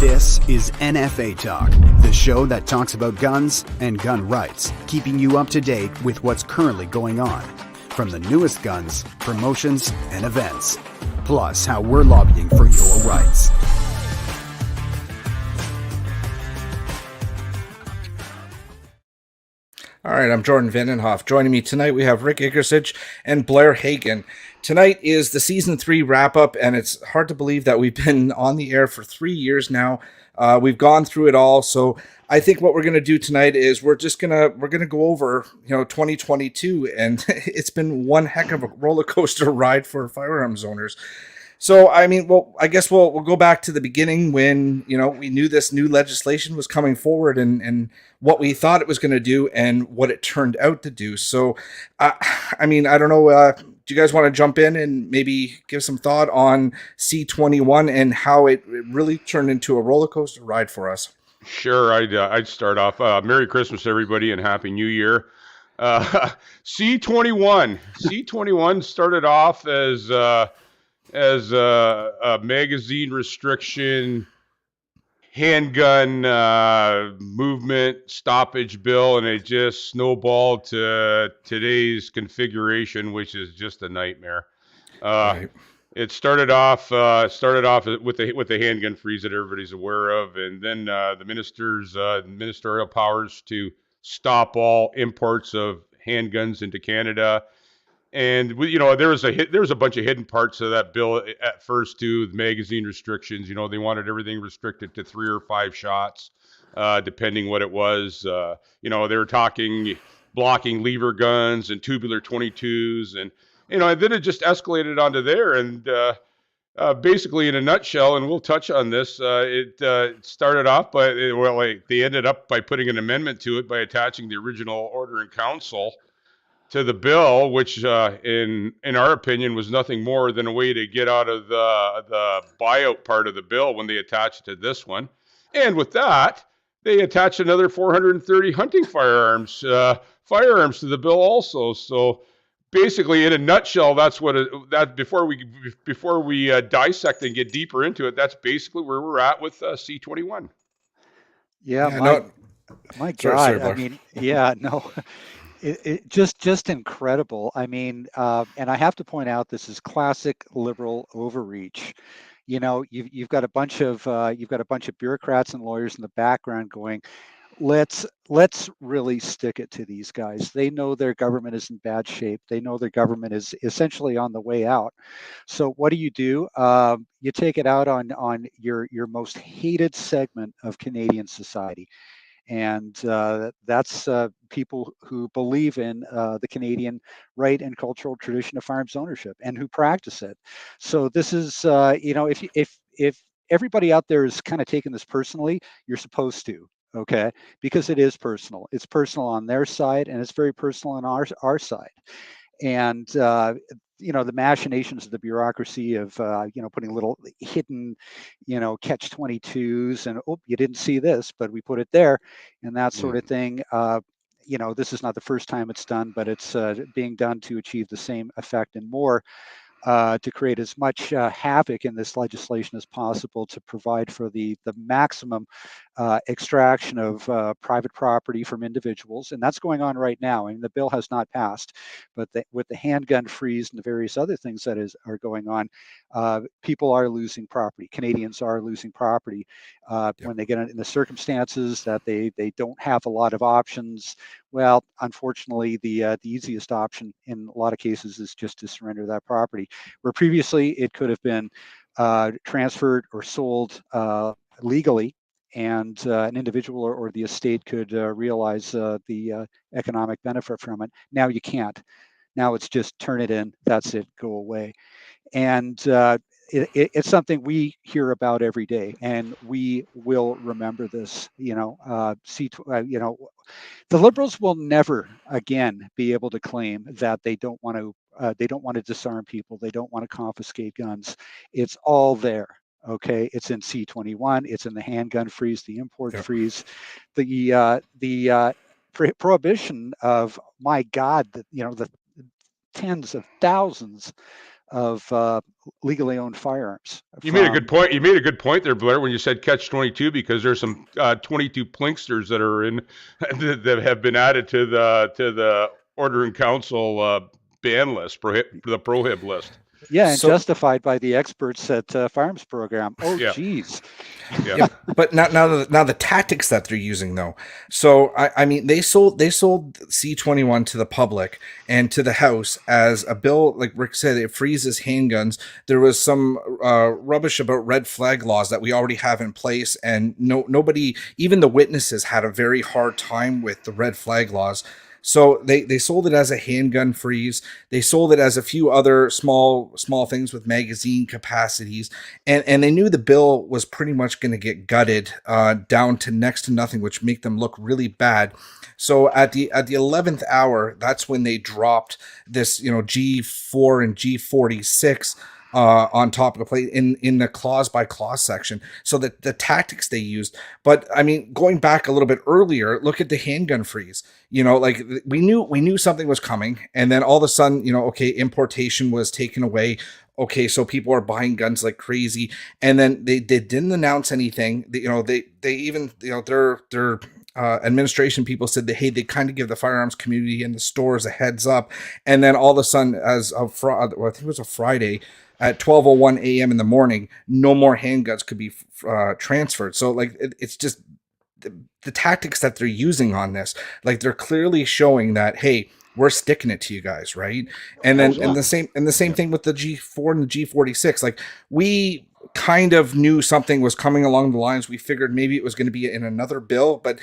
This is NFA Talk, the show that talks about guns and gun rights, keeping you up to date with what's currently going on, from the newest guns, promotions, and events, plus how we're lobbying for your rights. All right, I'm Jordan Vandenhoff. Joining me tonight, we have Rick Ickersich and Blair Hagen. Tonight is the Season 3 wrap-up, and it's hard to believe that we've been on the air for 3 years now. We've gone through it all, so I think what we're going to do tonight is we're going to go over 2022, and it's been one heck of a roller coaster ride for firearms owners. So, I mean, well, I guess we'll go back to the beginning when, we knew this new legislation was coming forward and what we thought it was going to do and what it turned out to do. So, I mean, I don't know. Do you guys want to jump in and maybe give some thought on C21 and how it really turned into a roller coaster ride for us? Sure. I'd start off. Merry Christmas, everybody, and Happy New Year. C21 started off as a magazine restriction handgun movement stoppage bill, and it just snowballed to today's configuration, which is just a nightmare. Right. It started off with the handgun freeze that everybody's aware of, and then the minister's ministerial powers to stop all imports of handguns into Canada. And there was a bunch of hidden parts of that bill at first too. The magazine restrictions, they wanted everything restricted to 3 or 5 shots, depending what it was. They were talking blocking lever guns and tubular 22s, and then it just escalated onto there. And basically, in a nutshell, and we'll touch on this, it started off they ended up by putting an amendment to it by attaching the original order in council to the bill, which in our opinion was nothing more than a way to get out of the buyout part of the bill when they attached to this one. And with that, they attached another 430 hunting firearms to the bill also. So basically, in a nutshell, that's what before we dissect and get deeper into it, that's basically where we're at with C21. My God, I mean, It just incredible. I mean, and I have to point out, this is classic liberal overreach. You've got a bunch of bureaucrats and lawyers in the background going, let's really stick it to these guys. They know their government is in bad shape. They know their government is essentially on the way out. So what do? You take it out on your most hated segment of Canadian society. And that's people who believe in the Canadian right and cultural tradition of firearms ownership and who practice it. So this is, if everybody out there is kind of taking this personally, you're supposed to, okay? Because it is personal. It's personal on their side, and it's very personal on our side. And the machinations of the bureaucracy of putting little hidden catch-22s and, oh, you didn't see this, but we put it there, and that sort of thing. This is not the first time it's done, but it's being done to achieve the same effect and more, to create as much havoc in this legislation as possible, to provide for the maximum extraction of private property from individuals. And that's going on right now. I mean, the bill has not passed, but with the handgun freeze and the various other things that are going on, people are losing property. Canadians are losing property when they get in the circumstances that they don't have a lot of options. Well, unfortunately, the easiest option in a lot of cases is just to surrender that property, where previously it could have been transferred or sold legally, and an individual or the estate could realize the economic benefit from it. Now you can't. Now it's just turn it in, that's it, go away. And it's something we hear about every day, and we will remember this. The Liberals will never again be able to claim that they don't want to disarm people, they don't want to confiscate guns. It's all there. Okay, it's in C21. It's in the handgun freeze, the import freeze, the prohibition of, my God, the tens of thousands legally owned firearms. You made a good point. You made a good point there, Blair, when you said catch-22, because there's some 22 plinksters that are in that have been added to the Order in Council ban list, the prohib list. Yeah, and justified by the experts at Firearms Program. Oh, geez. Yeah. But now the tactics that they're using, though. So I mean, they sold C21 to the public and to the House as a bill, like Rick said, it freezes handguns. There was some rubbish about red flag laws that we already have in place, and nobody, even the witnesses, had a very hard time with the red flag laws. So they sold it as a handgun freeze. They sold it as a few other small things with magazine capacities, and they knew the bill was pretty much going to get gutted down to next to nothing, which make them look really bad. So at the 11th hour, that's when they dropped this, G4 and G46. On top of the plate in the clause by clause section. So that the tactics they used. But I mean, going back a little bit earlier, look at the handgun freeze. Like we knew something was coming, and then all of a sudden, importation was taken away. Okay, so people are buying guns like crazy, and then they didn't announce anything. They even their administration people said that, hey, they kind of give the firearms community and the stores a heads up, and then all of a sudden, as of I think it was a Friday, at 12:01 a.m. in the morning, no more handguns could be transferred. So like it's just the tactics that they're using on this. Like they're clearly showing that, hey, we're sticking it to you guys, right? And then and the same thing with the G4 and the G46. Like we kind of knew something was coming along the lines. We figured maybe it was going to be in another bill, but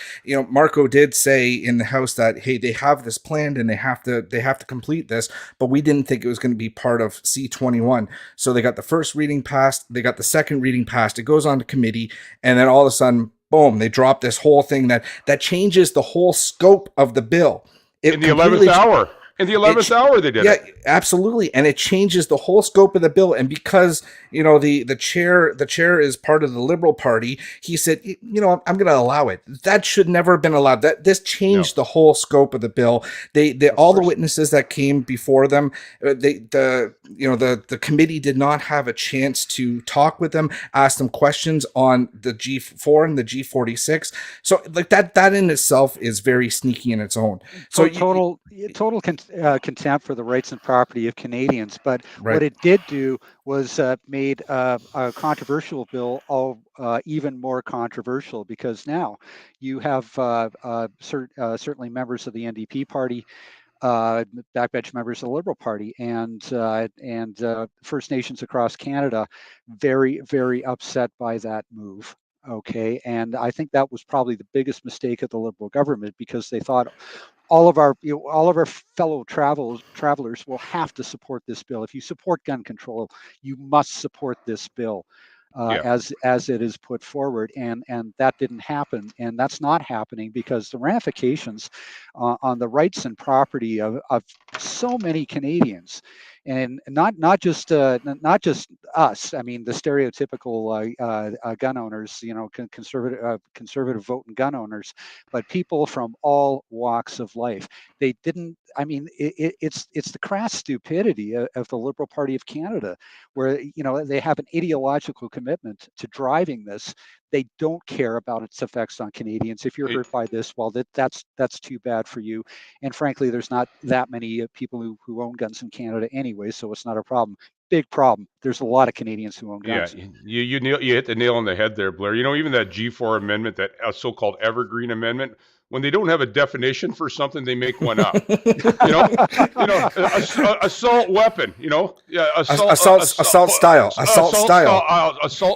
Marco did say in the House that, hey, they have this planned and they have to complete this, but we didn't think it was going to be part of C21. So they got the first reading passed, they got the second reading passed, it goes on to committee, and then all of a sudden, boom, they drop this whole thing that changes the whole scope of the bill. In the 11th hour. In the 11th hour, they did it. Yeah, absolutely, and it changes the whole scope of the bill. And because the chair is part of the Liberal Party, he said, I'm going to allow it. That should never have been allowed. This changed the whole scope of the bill. All the witnesses that came before them, the committee did not have a chance to talk with them, ask them questions on the G4 and the G46. So like that in itself is very sneaky in its own. So total contempt for the rights and property of Canadians. But what it did do was made a controversial bill even more controversial, because now you have certainly members of the NDP party, backbench members of the Liberal Party, and First Nations across Canada very, very upset by that move. Okay, and I think that was probably the biggest mistake of the Liberal government, because they thought all of our fellow travelers will have to support this bill. If you support gun control, you must support this bill as it is put forward, and that didn't happen, and that's not happening because the ramifications on the rights and property of so many Canadians, and not just us. I mean, the stereotypical gun owners, conservative voting gun owners, but people from all walks of life. They didn't. I mean, it's the crass stupidity of the Liberal Party of Canada, where they have an ideological commitment to driving this. They don't care about its effects on Canadians. If you're hurt by this, well, that's too bad for you. And frankly, there's not that many people who own guns in Canada anyway, so it's not a problem. Big problem. There's a lot of Canadians who own guns. Yeah, you hit the nail on the head there, Blair. Even that G4 amendment, that so-called evergreen amendment, when they don't have a definition for something, they make one up. Assault weapon. Assault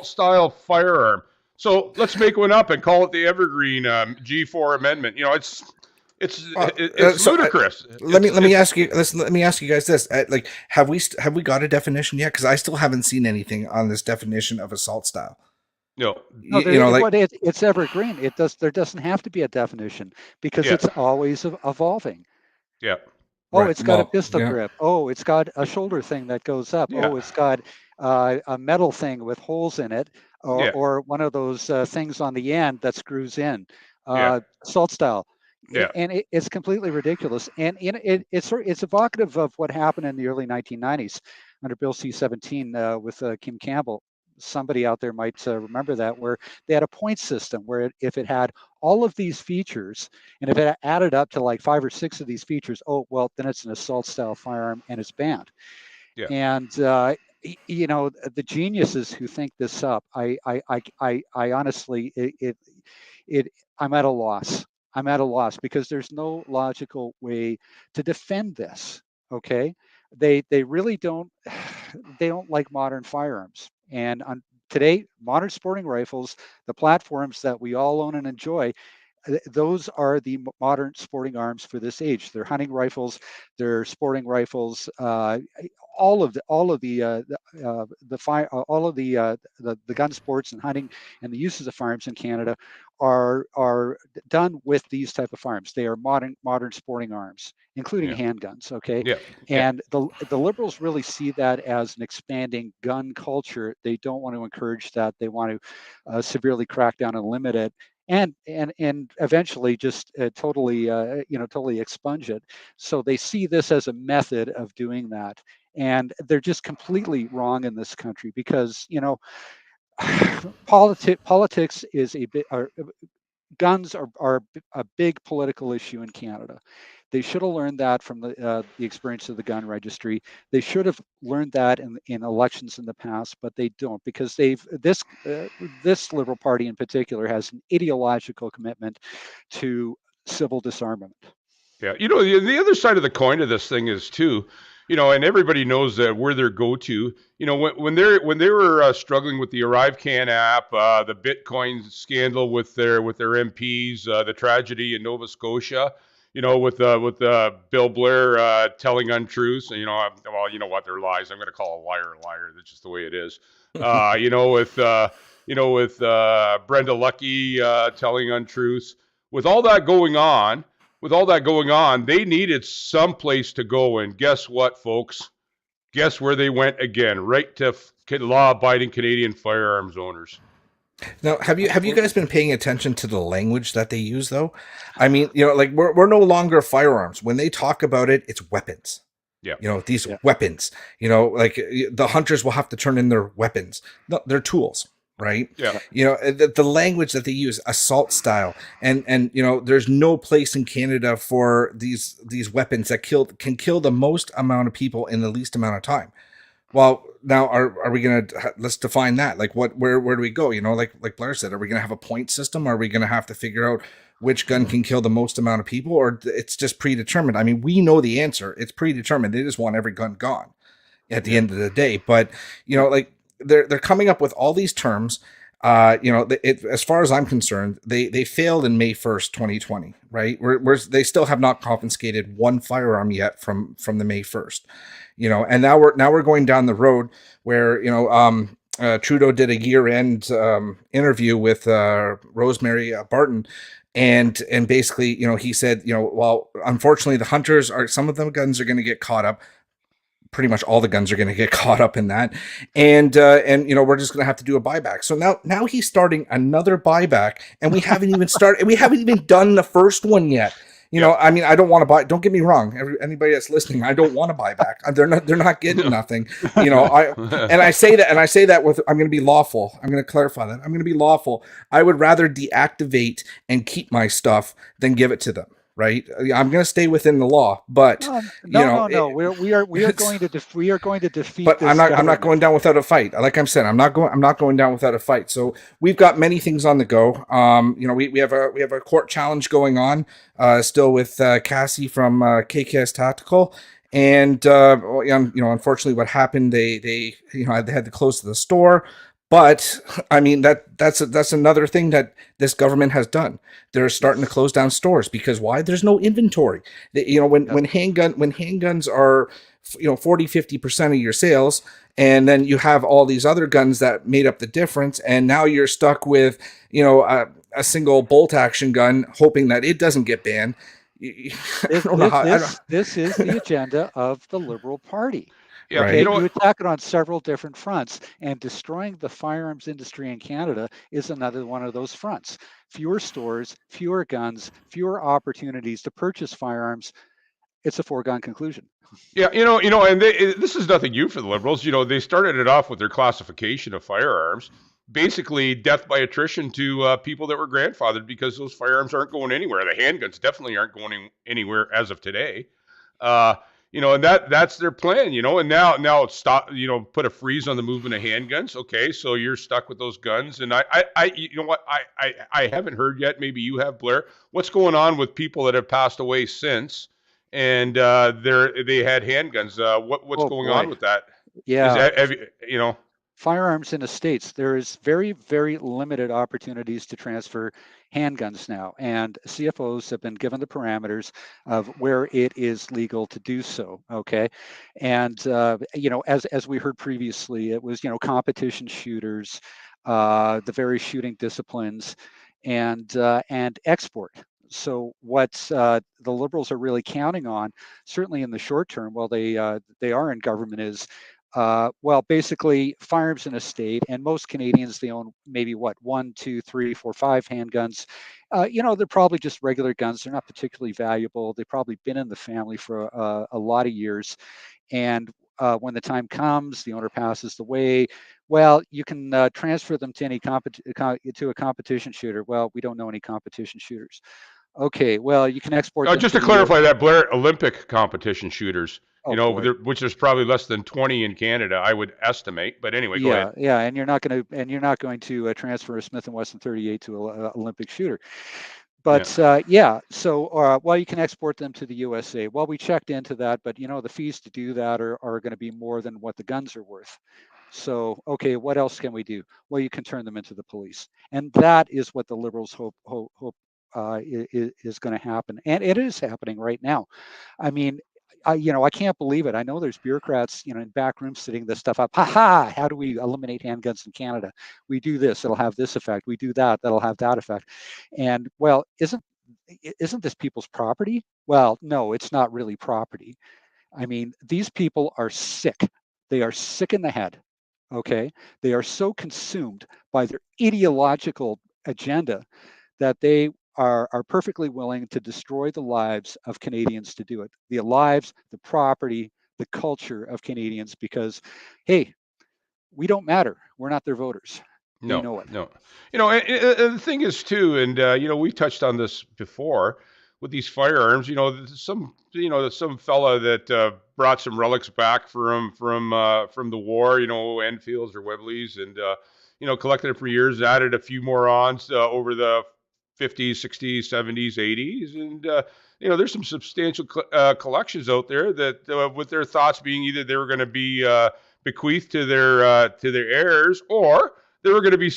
style firearm. So let's make one up and call it the evergreen G4 amendment. It's ludicrous. Let me ask you guys this: like, have we got a definition yet? Because I still haven't seen anything on this definition of assault style. No, it's evergreen. There doesn't have to be a definition, because it's always evolving. Yeah. Oh, it's got a pistol grip. Oh, it's got a shoulder thing that goes up. Yeah. Oh, it's got a metal thing with holes in it, or one of those things on the end that screws in. Assault style. Yeah. And it's completely ridiculous. And it's evocative of what happened in the early 1990s. under Bill C-17 with Kim Campbell. Somebody out there might remember that, where they had a point system where if it had all of these features, and if it added up to like 5 or 6 of these features, oh, well, then it's an assault style firearm and it's banned. Yeah. And you know, the geniuses who think this up, I honestly, I'm at a loss. I'm at a loss because there's no logical way to defend this. Okay, they really don't. They don't like modern firearms. And on today, modern sporting rifles, the platforms that we all own and enjoy, those are the modern sporting arms for this age. They're hunting rifles, they're sporting rifles. All of the gun sports and hunting and the uses of firearms in Canada are done with these type of firearms. They are modern sporting arms, including handguns. Okay, Yeah. and the Liberals really see that as an expanding gun culture. They don't want to encourage that. They want to severely crack down and limit it, and eventually just totally expunge it. So they see this as a method of doing that, and they're just completely wrong in this country because politics is a bit. Guns are a big political issue in Canada. They should have learned that from the experience of the gun registry. They should have learned that in elections in the past, but they don't, because this Liberal Party in particular has an ideological commitment to civil disarmament. Yeah, the other side of the coin of this thing is too, and everybody knows that we're their go-to. When they were struggling with the ArriveCan app, the Bitcoin scandal with their MPs, the tragedy in Nova Scotia, with Bill Blair telling untruths, and well, you know what, they're lies. I'm going to call a liar a liar. That's just the way it is. With Brenda Lucky telling untruths, with all that going on. They needed some place to go, and guess what, folks? Guess where they went again? Right to law-abiding Canadian firearms owners. Now, have you guys been paying attention to the language that they use, though? I mean, like we're no longer firearms. When they talk about it, it's weapons. Yeah. These weapons. Like the hunters will have to turn in their weapons. No, they're tools. Right. Yeah. The language that they use, assault style, and there's no place in Canada for these weapons that can kill the most amount of people in the least amount of time. Well, now are we gonna let's define that? Like where do we go? Like Blair said, are we gonna have a point system? Are we gonna have to figure out which gun can kill the most amount of people, or it's just predetermined? I mean, we know the answer. It's predetermined. They just want every gun gone at the end of the day. But like. They're coming up with all these terms. As far as I'm concerned, they failed in May 1st, 2020. Right, they still have not confiscated one firearm yet from the May 1st. And now we're going down the road where Trudeau did a year-end interview with Rosemary Barton. And basically, he said, well, unfortunately, the hunters some of the guns are going to get caught up. Pretty much all the guns are going to get caught up in that, and we're just going to have to do a buyback. So now he's starting another buyback, and we haven't even started. We haven't even done the first one yet. I mean, I don't want to buy. Don't get me wrong. Anybody that's listening, I don't want to buy back. They're not getting nothing. I say that with, I'm going to be lawful. I'm going to clarify that. I'm going to be lawful. I would rather deactivate and keep my stuff than give it to them. Right, I'm going to stay within the law, but no. We are going to defeat. But I'm not going down without a fight. Like I said, I'm not going down without a fight. So we've got many things on the go. We have a court challenge going on still with Cassie from KKS Tactical. And unfortunately, what happened? They had to close the store. But I mean that's another thing that this government has done. They're starting to close down stores because why? There's no inventory. When handguns are 40-50% of your sales, and then you have all these other guns that made up the difference, and now you're stuck with a single bolt action gun, hoping that it doesn't get banned. This is the agenda of the Liberal Party. Yeah, okay, you attack it on several different fronts, and destroying the firearms industry in Canada is another one of those fronts. Fewer stores, fewer guns, fewer opportunities to purchase firearms. it's a foregone conclusion. Yeah, and this is nothing new for the Liberals. They started it off with their classification of firearms, basically death by attrition to people that were grandfathered because those firearms aren't going anywhere. The handguns definitely aren't going anywhere as of today. And that's their plan. And now it's stop. Put a freeze on the movement of handguns. Okay, so you're stuck with those guns. And I haven't heard yet. Maybe you have, Blair. What's going on with people that have passed away since? And they had handguns. What's going on with that? Yeah. Have firearms in the States, there is very, very limited opportunities to transfer handguns now. And CFOs have been given the parameters of where it is legal to do so. Okay. And, as we heard previously, it was, competition shooters, the various shooting disciplines, and export. So what the Liberals are really counting on, certainly in the short term, while they are in government, is basically firearms in a state, and most Canadians, they own maybe 1, 2, 3, 4, 5 handguns. They're probably just regular guns. They're not particularly valuable. They've probably been in the family for a lot of years. And when the time comes, the owner passes away. Well, you can transfer them to to a competition shooter. Well, we don't know any competition shooters. Okay, well, you can export them just to clarify that, Blair, Olympic competition shooters. Which there's probably less than 20 in Canada, I would estimate. But anyway, go ahead. Yeah, and you're not going to transfer a Smith & Wesson 38 to an Olympic shooter. But so you can export them to the USA. Well, we checked into that, but the fees to do that are going to be more than what the guns are worth. So, okay, what else can we do? Well, you can turn them into the police, and that is what the Liberals hope is going to happen, and it is happening right now. I mean, I can't believe it. I know there's bureaucrats, in back rooms sitting this stuff up. How do we eliminate handguns in Canada? We do this, it'll have this effect. We do that, that'll have that effect. And well, isn't this people's property? Well, no, it's not really property. I mean, these people are sick. They are sick in the head. Okay. They are so consumed by their ideological agenda that they are perfectly willing to destroy the lives of Canadians to do it. The lives, the property, the culture of Canadians, because, hey, we don't matter. We're not their voters. No, we know it. No. And the thing is too, and we touched on this before with these firearms. Some fella that brought some relics back from the war. Enfields or Webleys, and collected it for years. Added a few more on over the 50s, 60s, 70s, 80s, and there's some substantial collections out there that, with their thoughts being either they were going to be bequeathed to their heirs, or they were going to be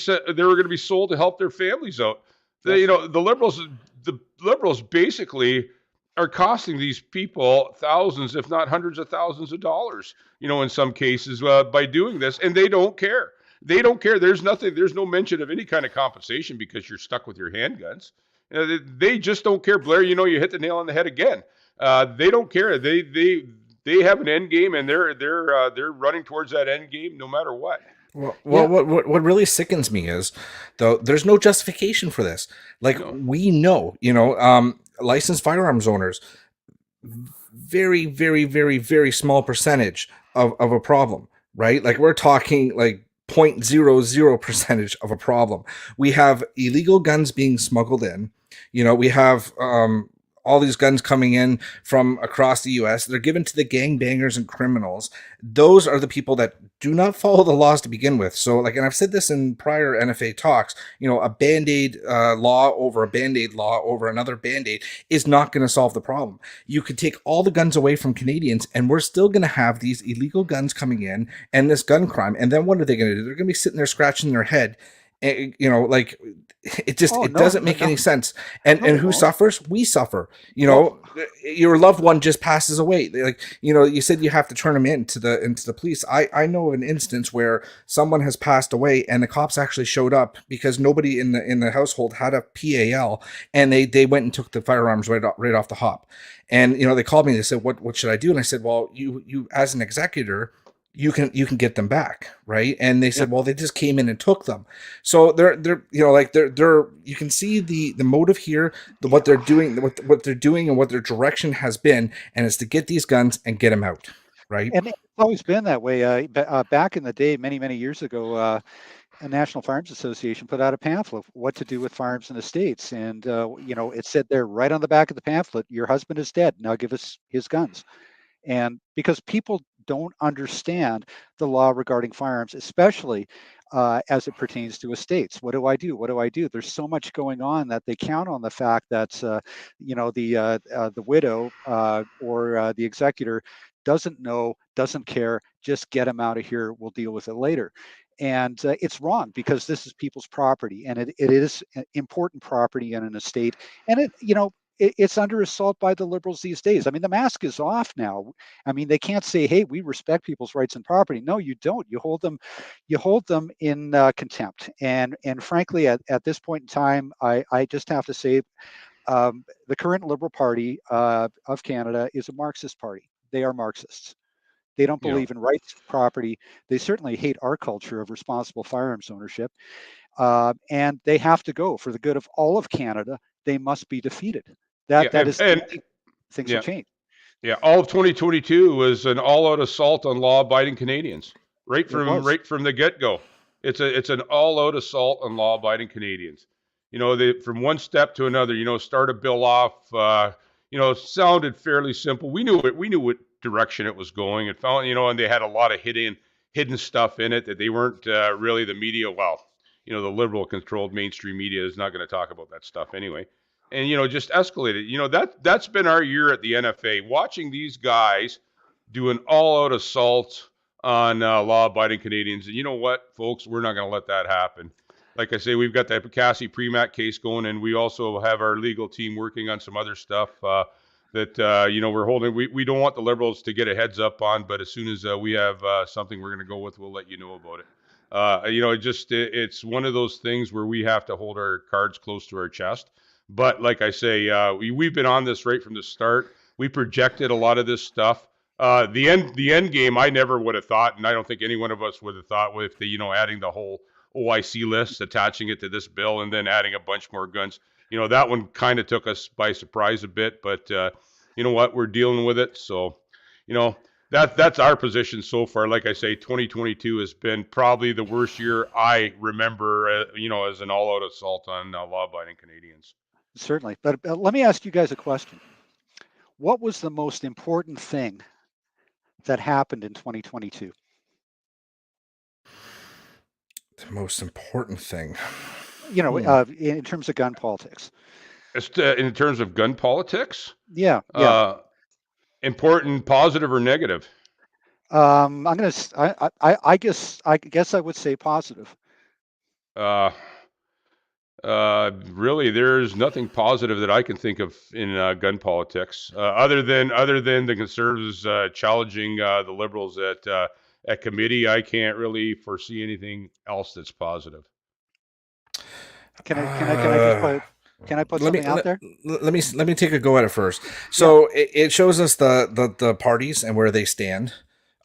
sold to help their families out. Yes. The Liberals basically are costing these people thousands, if not hundreds of thousands of dollars, in some cases by doing this, and they don't care. They don't care. There's no mention of any kind of compensation because you're stuck with your handguns. They just don't care. Blair, you hit the nail on the head again. They don't care. They have an end game, and they're running towards that end game no matter what. Well, what really sickens me is, though, there's no justification for this. We know, licensed firearms owners, very, very, very, very small percentage of a problem, right? We're talking 0.00% of a problem. We have illegal guns being smuggled in. We have all these guns coming in from across the U.S. They're given to the gangbangers and criminals. Those are the people that do not follow the laws to begin with. So, and I've said this in prior NFA talks, a Band-Aid law over a Band-Aid law over another Band-Aid is not going to solve the problem. You could take all the guns away from Canadians, and we're still going to have these illegal guns coming in and this gun crime. And then what are they going to do? They're going to be sitting there scratching their head. It doesn't make any sense. And who suffers? We suffer. Your loved one just passes away. You said you have to turn them into the police. I know of an instance where someone has passed away and the cops actually showed up because nobody in the household had a PAL, and they went and took the firearms right off the hop. And they called me. They said, "What should I do?" And I said, "Well, you as an executor, you can get them back, right? And they said, well, they just came in and took them. So they're you can see the motive here, what they're doing, what they're doing, and what their direction has been, and it's to get these guns and get them out, right? And it's always been that way. Back in the day, many years ago, a National Farms Association put out a pamphlet of what to do with farms and estates, and it said there right on the back of the pamphlet, "Your husband is dead. Now give us his guns." And because people don't understand the law regarding firearms, especially as it pertains to estates. What do I do? What do I do? There's so much going on that they count on the fact that the widow or the executor doesn't know, doesn't care. Just get them out of here. We'll deal with it later. And it's wrong, because this is people's property, and it is important property in an estate. And it's under assault by the Liberals these days. I mean, the mask is off now. I mean, they can't say, "Hey, we respect people's rights and property." No, you don't. You hold them in contempt. And frankly, at this point in time, I just have to say, the current Liberal Party of Canada is a Marxist party. They are Marxists. They don't believe in rights, property. They certainly hate our culture of responsible firearms ownership. And they have to go. For the good of all of Canada, they must be defeated. That is the only things will change. Yeah, all of 2022 was an all-out assault on law-abiding Canadians, right from the get-go. It's an all-out assault on law-abiding Canadians. From one step to another. Start a bill off. Sounded fairly simple. We knew what direction it was going. It found, and they had a lot of hidden stuff in it that they weren't really the media. Well, the Liberal-controlled mainstream media is not going to talk about that stuff anyway. And, just escalated. That's been our year at the NFA, watching these guys do an all-out assault on law-abiding Canadians. And you know what, folks? We're not going to let that happen. Like I say, we've got the Cassie Premack case going, and we also have our legal team working on some other stuff that we're holding. We don't want the Liberals to get a heads up on, but as soon as we have something we're going to go with, we'll let you know about it. It's one of those things where we have to hold our cards close to our chest. But like I say, we've been on this right from the start. We projected a lot of this stuff. The end game, I never would have thought, and I don't think any one of us would have thought, with adding the whole OIC list, attaching it to this bill, and then adding a bunch more guns. That one kind of took us by surprise a bit, but you know what? We're dealing with it. So, that's our position so far. Like I say, 2022 has been probably the worst year I remember, as an all-out assault on law-abiding Canadians. Certainly. But let me ask you guys a question. What was the most important thing that happened in 2022? The most important thing, in terms of gun politics. In terms of gun politics? Yeah. Important, positive, or negative? I guess I would say positive. Really, there's nothing positive that I can think of in gun politics, other than the Conservatives challenging the Liberals at committee. I can't really foresee anything else that's positive. Can I put something out there? Let me take a go at it first. So it shows us the parties and where they stand.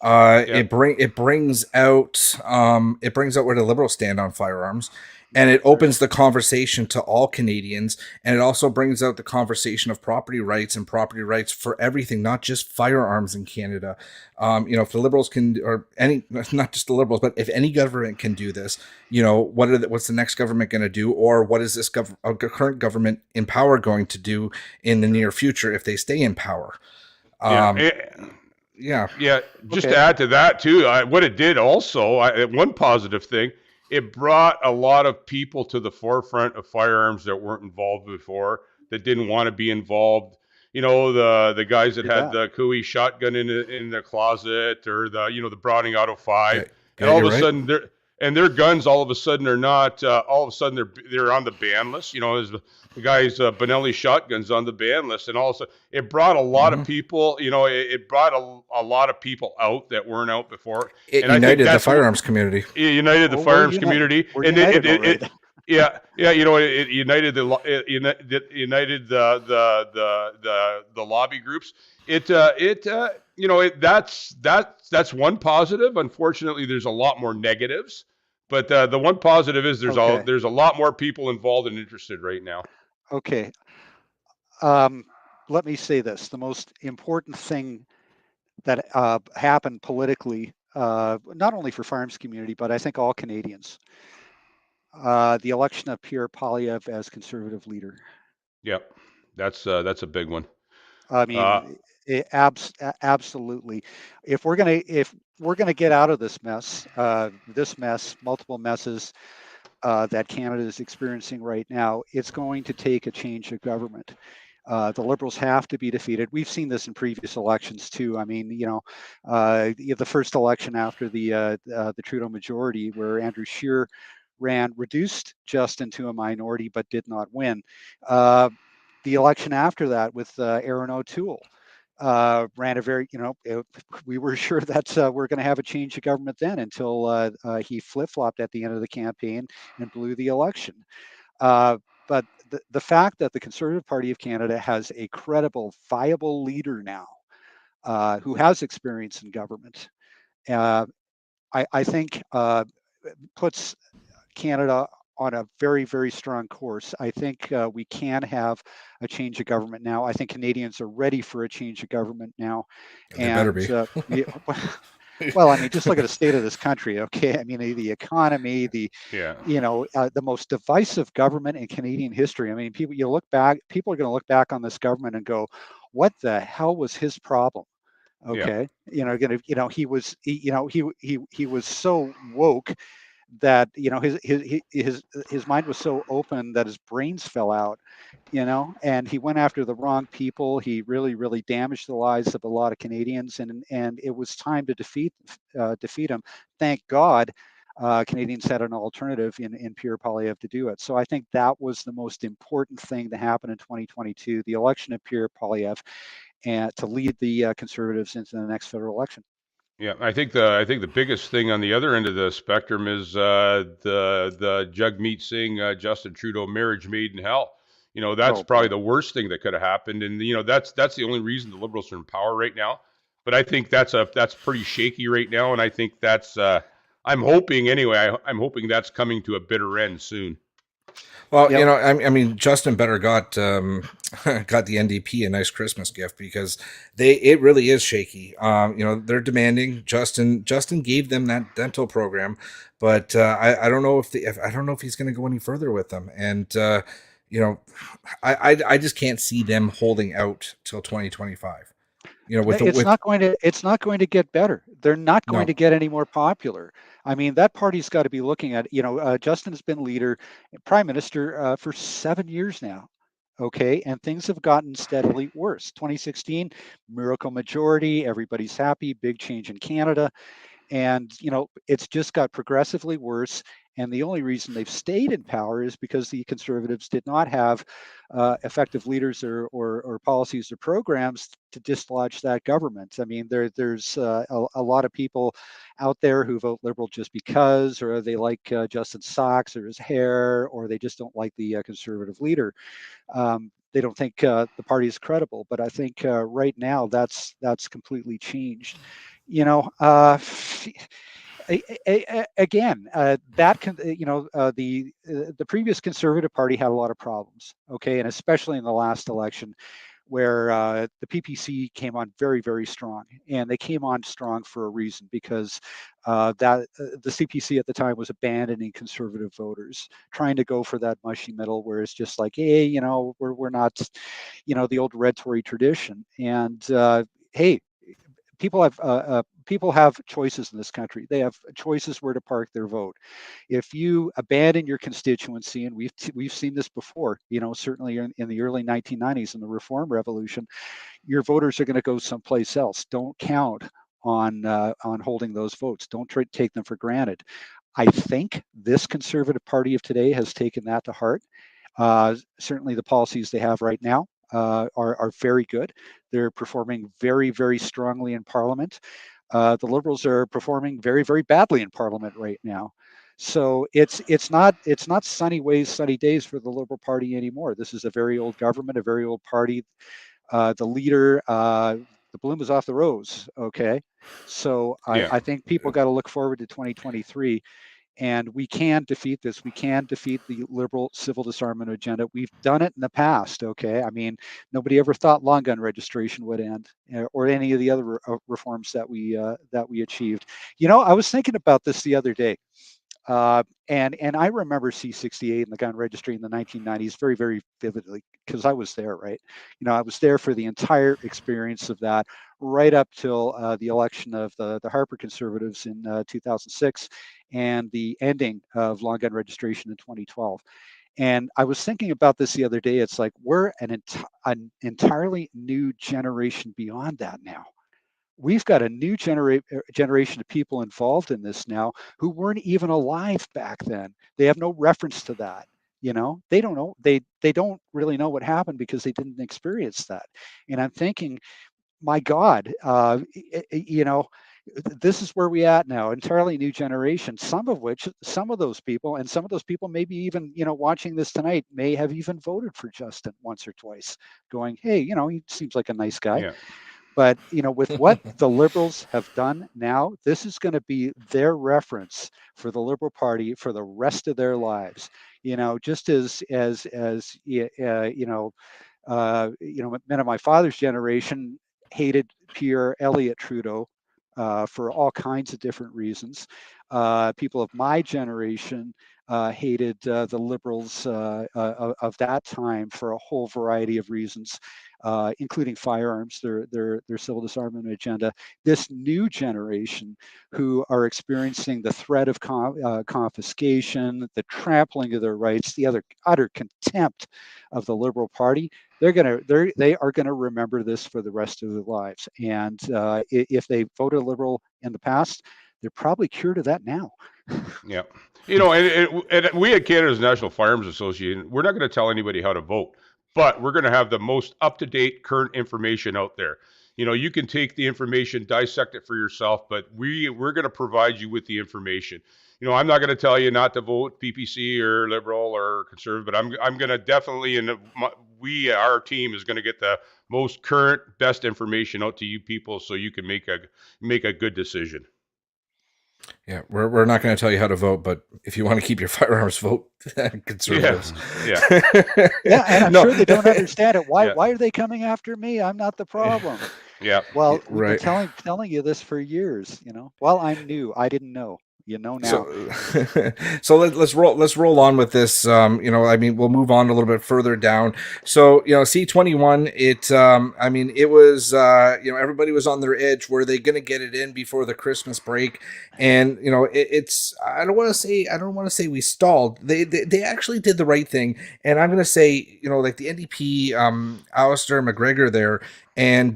It brings out where the Liberals stand on firearms. And it opens the conversation to all Canadians, and it also brings out the conversation of property rights and property rights for everything, not just firearms in Canada. If the Liberals can, or any, not just the Liberals, but if any government can do this, what's the next government going to do, or what is this current government in power going to do in the near future if they stay in power? Just to add to that too, what it did also, one positive thing. It brought a lot of people to the forefront of firearms that weren't involved before, that didn't want to be involved. The guys that had the Cooey shotgun in the closet, or the Browning Auto 5, and all of a sudden their guns all of a sudden are not. All of a sudden they're on the ban list. There's the guy's Benelli shotguns on the ban list, and also it brought a lot of people. It brought a lot of people out that weren't out before. It united the firearms community. It united the firearms community, and it united the lobby groups. It that's one positive. Unfortunately, there's a lot more negatives, but the one positive is there's a lot more people involved and interested right now. Okay. Let me say this: the most important thing that happened politically, not only for farms community, but I think all Canadians, the election of Pierre Poilievre as Conservative leader. Yep, that's a big one. I mean, absolutely. If we're gonna get out of this mess, multiple messes that Canada is experiencing right now, it's going to take a change of government. The Liberals have to be defeated. We've seen this in previous elections too. I mean, the first election after the Trudeau majority, where Andrew Scheer ran, reduced Justin to a minority, but did not win. The election after that with Aaron O'Toole ran a very, we were sure that we're going to have a change of government then until he flip-flopped at the end of the campaign and blew the election. But the fact that the Conservative Party of Canada has a credible, viable leader now who has experience in government, I think puts Canada on a very, very strong course. I think we can have a change of government now. I think Canadians are ready for a change of government now. They better be. Well, I mean, just look at the state of this country. Okay, I mean, the economy, the most divisive government in Canadian history. I mean, people are going to look back on this government and go, "What the hell was his problem?" Okay, he was so woke that his mind was so open that his brains fell out, and he went after the wrong people. He really damaged the lives of a lot of Canadians, and it was time to defeat him. Thank God Canadians had an alternative in Pierre Poilievre to do it. So I think that was the most important thing to happen in 2022, the election of Pierre Poilievre, and to lead the Conservatives into the next federal election. Yeah, I think the biggest thing on the other end of the spectrum is the Jagmeet Singh Justin Trudeau marriage made in hell. That's probably the worst thing that could have happened, and that's the only reason the Liberals are in power right now. But I think that's pretty shaky right now, and I think that's I'm hoping anyway. I'm hoping that's coming to a bitter end soon. Well, I mean, Justin better got got the NDP a nice Christmas gift, because it really is shaky. They're demanding. Justin gave them that dental program, but I don't know I don't know if he's going to go any further with them. And I just can't see them holding out till 2025. It's not going to get better. They're not going to get any more popular. I mean, that party's got to be looking at, Justin has been leader, prime minister for 7 years now. Okay. And things have gotten steadily worse. 2016, miracle majority, everybody's happy, big change in Canada. And, it's just got progressively worse. And the only reason they've stayed in power is because the Conservatives did not have effective leaders or policies or programs to dislodge that government. I mean, there's a lot of people out there who vote Liberal just because, or they like Justin's socks or his hair, or they just don't like the Conservative leader. They don't think the party is credible. But I think right now that's completely changed. Again, the previous Conservative Party had a lot of problems, okay, and especially in the last election, where the PPC came on very, very strong, and they came on strong for a reason, because the CPC at the time was abandoning Conservative voters, trying to go for that mushy middle, where it's just like, hey, we're not, the old red Tory tradition, and hey. People have choices in this country. They have choices where to park their vote. If you abandon your constituency, and we've seen this before, certainly in the early 1990s in the Reform Revolution, your voters are going to go someplace else. Don't count on holding those votes. Don't take them for granted. I think this Conservative Party of today has taken that to heart. Certainly, the policies they have right now are very good. They're performing very, very strongly in Parliament. The Liberals are performing very, very badly in Parliament right now. So it's not sunny ways, sunny days for the Liberal Party anymore. This is a very old government, a very old party. The leader, the bloom is off the rose. Okay, so Yeah. I think people got to look forward to 2023. And we can defeat this. We can defeat the liberal civil disarmament agenda. We've done it in the past. Okay, I mean, nobody ever thought long gun registration would end, or any of the other reforms that we achieved. You know, I was thinking about this the other day. And I remember C68 and the gun registry in the 1990s very, very vividly, because I was there, right? You know, I was there for the entire experience of that, right up till the election of the Harper Conservatives in 2006 and the ending of long gun registration in 2012. And I was thinking about this the other day. It's like we're an entirely new generation beyond that now. We've got a new generation of people involved in this now who weren't even alive back then. They have no reference to that. You know, they don't know. They don't really know what happened because they didn't experience that. And I'm thinking, my God, you know, this is where we at now. Entirely new generation. Some of those people, and some of those people maybe even, you know, watching this tonight may have even voted for Justin once or twice, going, hey, you know, he seems like a nice guy. Yeah. But, you know, with what the Liberals have done now, this is going to be their reference for the Liberal Party for the rest of their lives. You know, just as you know, men of my father's generation hated Pierre Elliott Trudeau for all kinds of different reasons. People of my generation hated the Liberals of that time for a whole variety of reasons, including firearms, their civil disarmament agenda. This new generation who are experiencing the threat of confiscation, the trampling of their rights, the utter contempt of the Liberal Party, they are gonna remember this for the rest of their lives. And if they voted Liberal in the past, they're probably cured of that now. Yeah. You know, and we at Canada's National Firearms Association, we're not going to tell anybody how to vote, but we're going to have the most up-to-date current information out there. You know, you can take the information, dissect it for yourself, but we're going to provide you with the information. You know, I'm not going to tell you not to vote PPC or Liberal or Conservative, but I'm going to definitely, and our team is going to get the most current, best information out to you people so you can make a good decision. Yeah, we're not going to tell you how to vote, but if you want to keep your firearms, vote Conservatives. Yeah. Yeah, and I'm sure they don't understand it. Why are they coming after me? I'm not the problem. Yeah. Well, we've been telling you this for years, you know. Well, I'm new. I didn't know. You know now. So let's roll on with this. You know, I mean, we'll move on a little bit further down. So, you know, C21, I mean, it was, you know, everybody was on their edge. Were they going to get it in before the Christmas break? And, you know, I don't want to say we stalled. They actually did the right thing. And I'm going to say, you know, like the NDP, Alistair McGregor there, and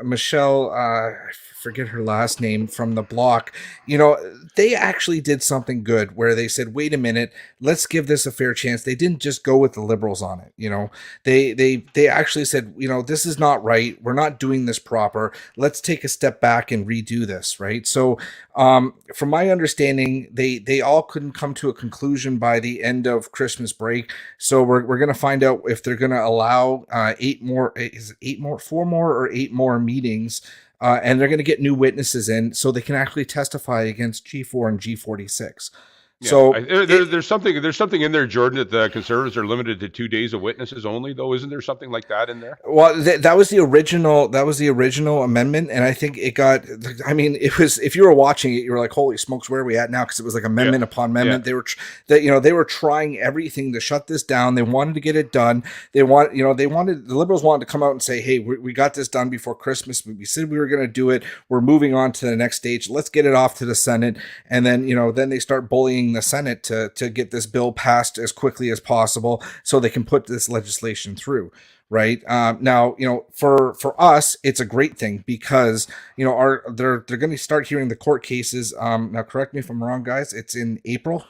Michelle, I forget her last name, from the Bloc, you know, they actually did something good where they said, wait a minute, let's give this a fair chance. They didn't just go with the Liberals on it. You know, they actually said, you know, this is not right. We're not doing this proper. Let's take a step back and redo this. Right. So from my understanding, they all couldn't come to a conclusion by the end of Christmas break. So we're going to find out if they're going to allow 4 more or 8 more meetings. And they're going to get new witnesses in so they can actually testify against G4 and G46. Yeah. So there's something in there, Jordan, that the Conservatives are limited to 2 days of witnesses only, though. Isn't there something like that in there? Well, that was the original amendment, and I think it got. I mean, it was, if you were watching it, you were like, "Holy smokes, where are we at now?" Because it was like amendment upon amendment. Yeah. They were trying everything to shut this down. They wanted to get it done. The Liberals wanted to come out and say, "Hey, we got this done before Christmas. We said we were going to do it. We're moving on to the next stage. Let's get it off to the Senate." And then they start bullying the Senate to get this bill passed as quickly as possible so they can put this legislation through. Right. Now, you know, for us, it's a great thing because, you know, they're going to start hearing the court cases. Now, correct me if I'm wrong, guys. It's in April.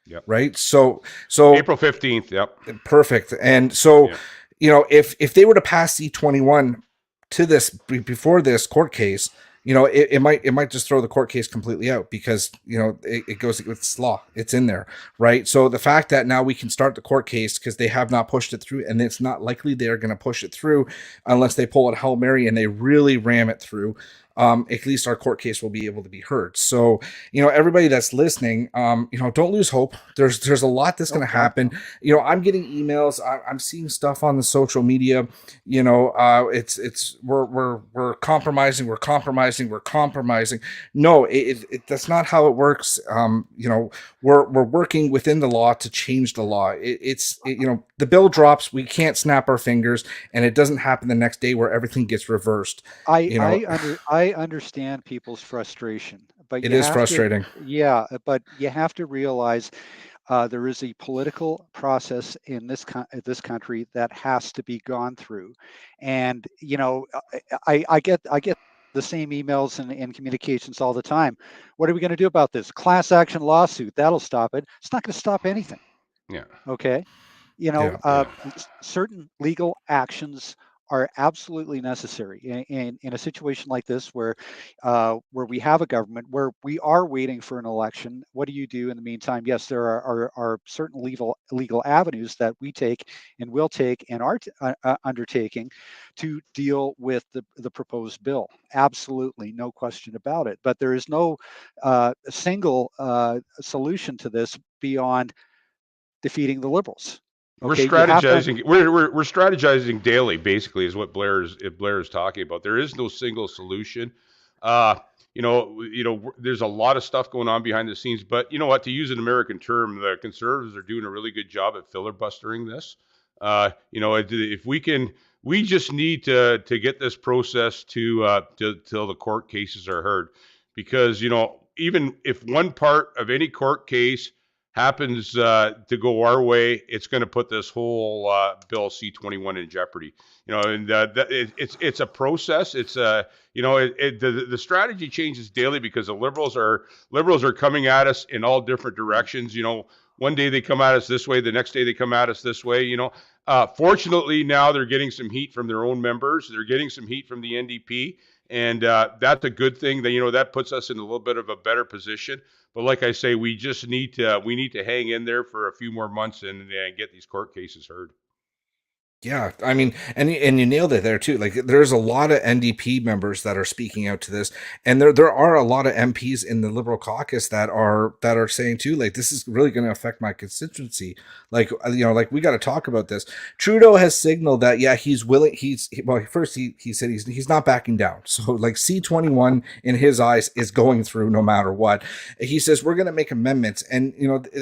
Yep. Right. So April 15th. Yep. Perfect. And so, you know, if they were to pass C21 to this before this court case, it might just throw the court case completely out because it goes with law. It's in there, right? So the fact that now we can start the court case because they have not pushed it through, and it's not likely they're going to push it through unless they pull a Hail Mary and they really ram it through. At least our court case will be able to be heard. So, everybody that's listening, don't lose hope. There's a lot that's going to happen. I'm getting emails. I'm seeing stuff on the social media. We're compromising. We're compromising. No, that's not how it works. We're working within the law to change the law. The bill drops. We can't snap our fingers, and it doesn't happen the next day where everything gets reversed. I understand people's frustration, but it is frustrating. But you have to realize there is a political process in this country that has to be gone through, and I get the same emails and communications all the time. What are we going to do about this class action lawsuit? That'll stop it. It's not going to stop anything. Yeah. Okay. Certain legal actions are absolutely necessary in a situation like this where we have a government where we are waiting for an election. What do you do in the meantime? Yes, there are certain legal avenues that we take and will take and are undertaking to deal with the proposed bill. Absolutely, no question about it. But there is no single solution to this beyond defeating the Liberals. Okay, we're strategizing. We're strategizing daily, basically, is what Blair is talking about. There is no single solution. There's a lot of stuff going on behind the scenes. But you know what? To use an American term, the Conservatives are doing a really good job at filibustering this. If we can, we just need to get this process till the court cases are heard, because even if one part of any court case happens to go our way, it's going to put this whole bill C21 in jeopardy. It's a process. It's the strategy changes daily because the liberals are coming at us in all different directions. One day they come at us this way, the next day they come at us this way. Fortunately now they're getting some heat from their own members. They're getting some heat from the NDP. And that's a good thing. That puts us in a little bit of a better position. But like I say, we need to hang in there for a few more months and get these court cases heard. Yeah, I mean, and you nailed it there too. Like, there's a lot of NDP members that are speaking out to this, and there are a lot of MPs in the Liberal caucus that are saying too, like, this is really going to affect my constituency. Like, like, we got to talk about this. Trudeau has signaled that he's willing. First he said he's not backing down. So like C21 in his eyes is going through no matter what. He says we're going to make amendments, and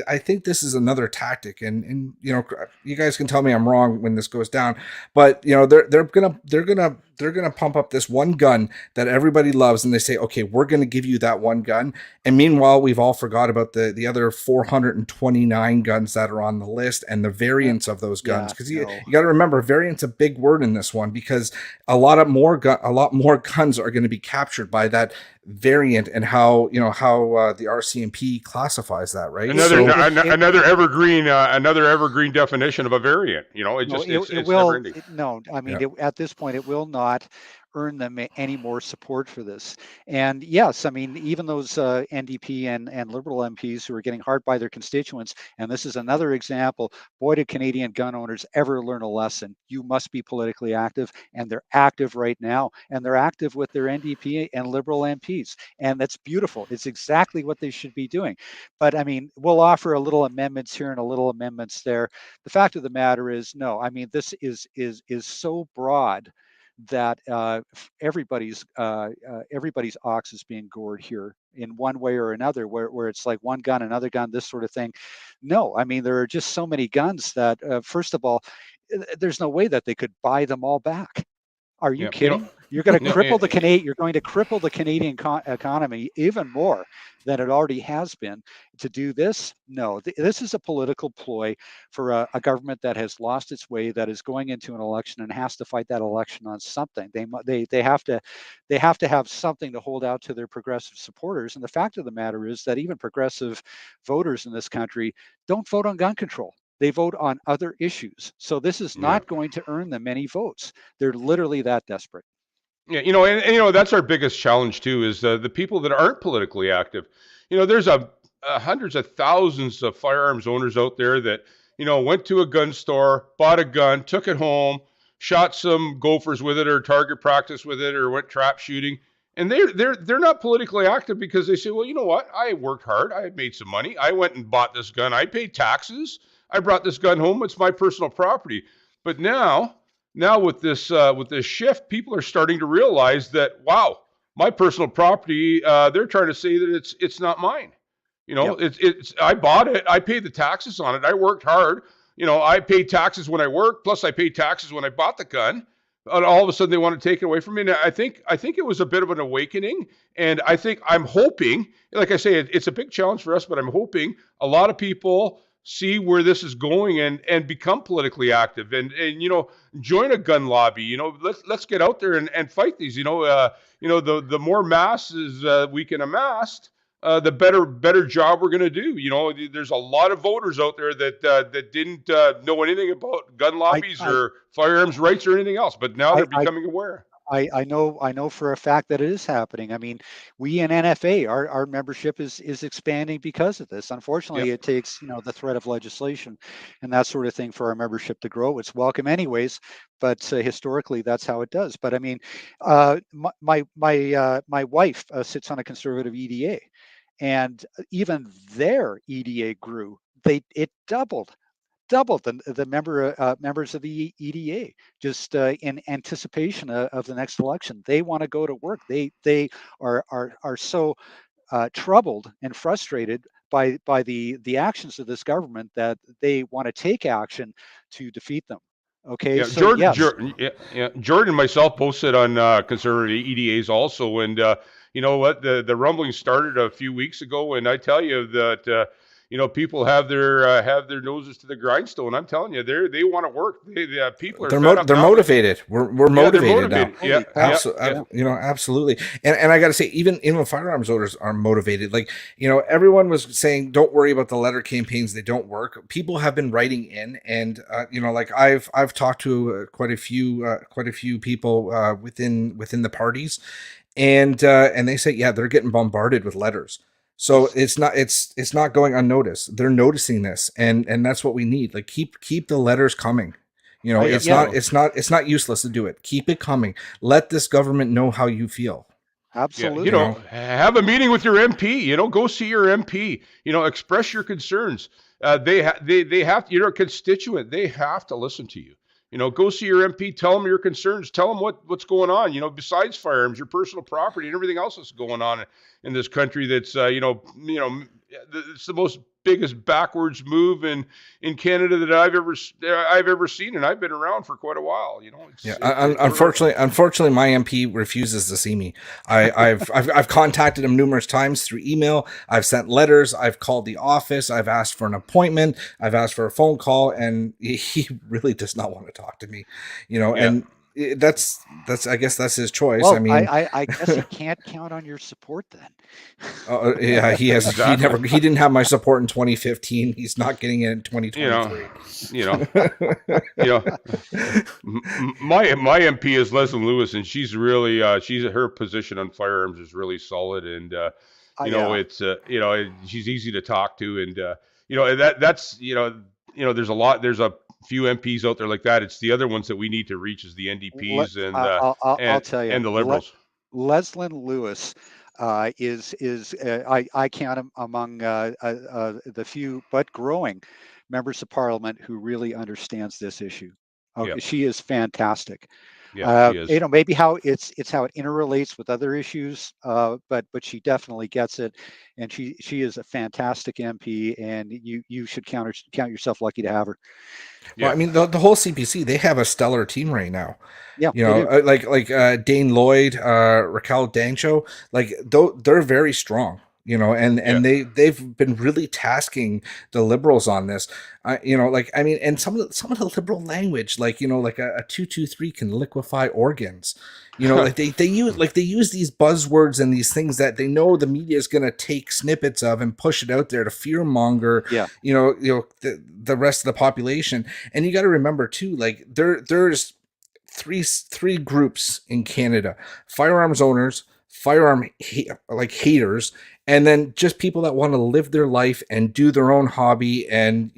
I think this is another tactic, and you guys can tell me I'm wrong when this goes down, but they're gonna pump up this one gun that everybody loves, and they say, okay, we're gonna give you that one gun, and meanwhile we've all forgot about the other 429 guns that are on the list and the variants of those guns, because you got to remember, variant's a big word in this one, because a lot more guns are going to be captured by that variant, and how the RCMP classifies that, right? Another evergreen definition of a variant. It's never ending. At this point, it will not earn them any more support for this. And yes, I mean, even those NDP and Liberal MPs who are getting hard by their constituents, and this is another example, boy, did Canadian gun owners ever learn a lesson. You must be politically active, and they're active right now, and they're active with their NDP and Liberal MPs, and that's beautiful. It's exactly what they should be doing. But I mean, we'll offer a little amendments here and a little amendments there. The fact of the matter is, no, I mean, this is so broad that everybody's ox is being gored here in one way or another, where it's like one gun, another gun, this sort of thing. No, I mean, there are just so many guns that, first of all, there's no way that they could buy them all back. Are you kidding? You're going to cripple the Canadian. You're going to cripple the Canadian economy even more than it already has been to do this. No, this is a political ploy for a government that has lost its way, that is going into an election and has to fight that election on something. They have to have something to hold out to their progressive supporters. And the fact of the matter is that even progressive voters in this country don't vote on gun control. They vote on other issues. So this is not going to earn them any votes. They're literally that desperate. Yeah, that's our biggest challenge too, is the people that aren't politically active. There's hundreds of thousands of firearms owners out there that, went to a gun store, bought a gun, took it home, shot some gophers with it or target practice with it or went trap shooting. And they're not politically active because they say, well, you know what? I worked hard. I made some money. I went and bought this gun. I paid taxes. I brought this gun home. It's my personal property. But now with this shift, people are starting to realize that, wow, my personal property, they're trying to say that it's not mine. Yep. It's I bought it, I paid the taxes on it, I worked hard. I paid taxes when I worked, plus I paid taxes when I bought the gun. And all of a sudden they want to take it away from me. And I think it was a bit of an awakening. And I'm hoping, like I say, it's a big challenge for us, but I'm hoping a lot of people see where this is going and become politically active and join a gun lobby. Let's get out there and fight these. The more masses we can amass, the better job we're going to do. There's a lot of voters out there that didn't know anything about gun lobbies or firearms rights or anything else, but now they're becoming aware. I know for a fact that it is happening. I mean, we in NFA, our membership is expanding because of this. Unfortunately, It takes the threat of legislation and that sort of thing for our membership to grow. It's welcome anyways, but historically that's how it does. But I mean, my wife sits on a conservative EDA, and even their EDA grew. It doubled the members of the EDA just in anticipation of the next election. They want to go to work. They are so troubled and frustrated by the actions of this government that they want to take action to defeat them. Okay, Yeah, so yes. Jordan and myself both sit on conservative EDAs also, and you know what? The rumbling started a few weeks ago, and I tell you that people have their noses to the grindstone. I'm telling you, they want to work. People are they're motivated. We're motivated now. Yeah, Absolutely. And I got to say, even firearms owners are motivated. Like, everyone was saying, don't worry about the letter campaigns; they don't work. People have been writing in, and like I've talked to quite a few people within the parties, and they say, yeah, they're getting bombarded with letters. So it's not going unnoticed. They're noticing this, and that's what we need. Like keep the letters coming. It's not useless to do it. Keep it coming. Let this government know how you feel. Absolutely. Have a meeting with your MP. Go see your MP. Express your concerns. They have to, you're a constituent. They have to listen to you. Go see your MP, tell them your concerns, tell them what's going on, besides firearms, your personal property and everything else that's going on in this country. That's, it's the most biggest backwards move in Canada that I've ever seen. And I've been around for quite a while, Unfortunately, my MP refuses to see me. I've contacted him numerous times through email. I've sent letters. I've called the office. I've asked for an appointment. I've asked for a phone call, and he really does not want to talk to me, and that's I guess that's his choice. Well, I mean, I guess he can't count on your support then. Yeah, he has. Exactly. He didn't have my support in 2015. He's not getting it in 2023. My MP is Leslie Lewis, and she's really her position on firearms is really solid, and it's she's easy to talk to, and that's there's a few MPs out there like that. It's the other ones that we need to reach is the NDPs I'll tell you, and the Liberals. Leslyn Lewis is I count him among the few but growing members of Parliament who really understands this issue. Okay, she is fantastic. Yeah, she is. Maybe how it's how it interrelates with other issues, but she definitely gets it, and she is a fantastic MP, and you should count yourself lucky to have her. Well, I mean, the whole CPC, they have a stellar team right now. Yeah, like Dane Lloyd, Raquel Dancho, like they're very strong. And they've been really tasking the Liberals on this. And some of the Liberal language, like a 223 can liquefy organs. Like they use these buzzwords and these things that they know the media is going to take snippets of and push it out there to fearmonger. The rest of the population. And you got to remember too, like there's three groups in Canada: firearms owners, haters, and then just people that want to live their life and do their own hobby and,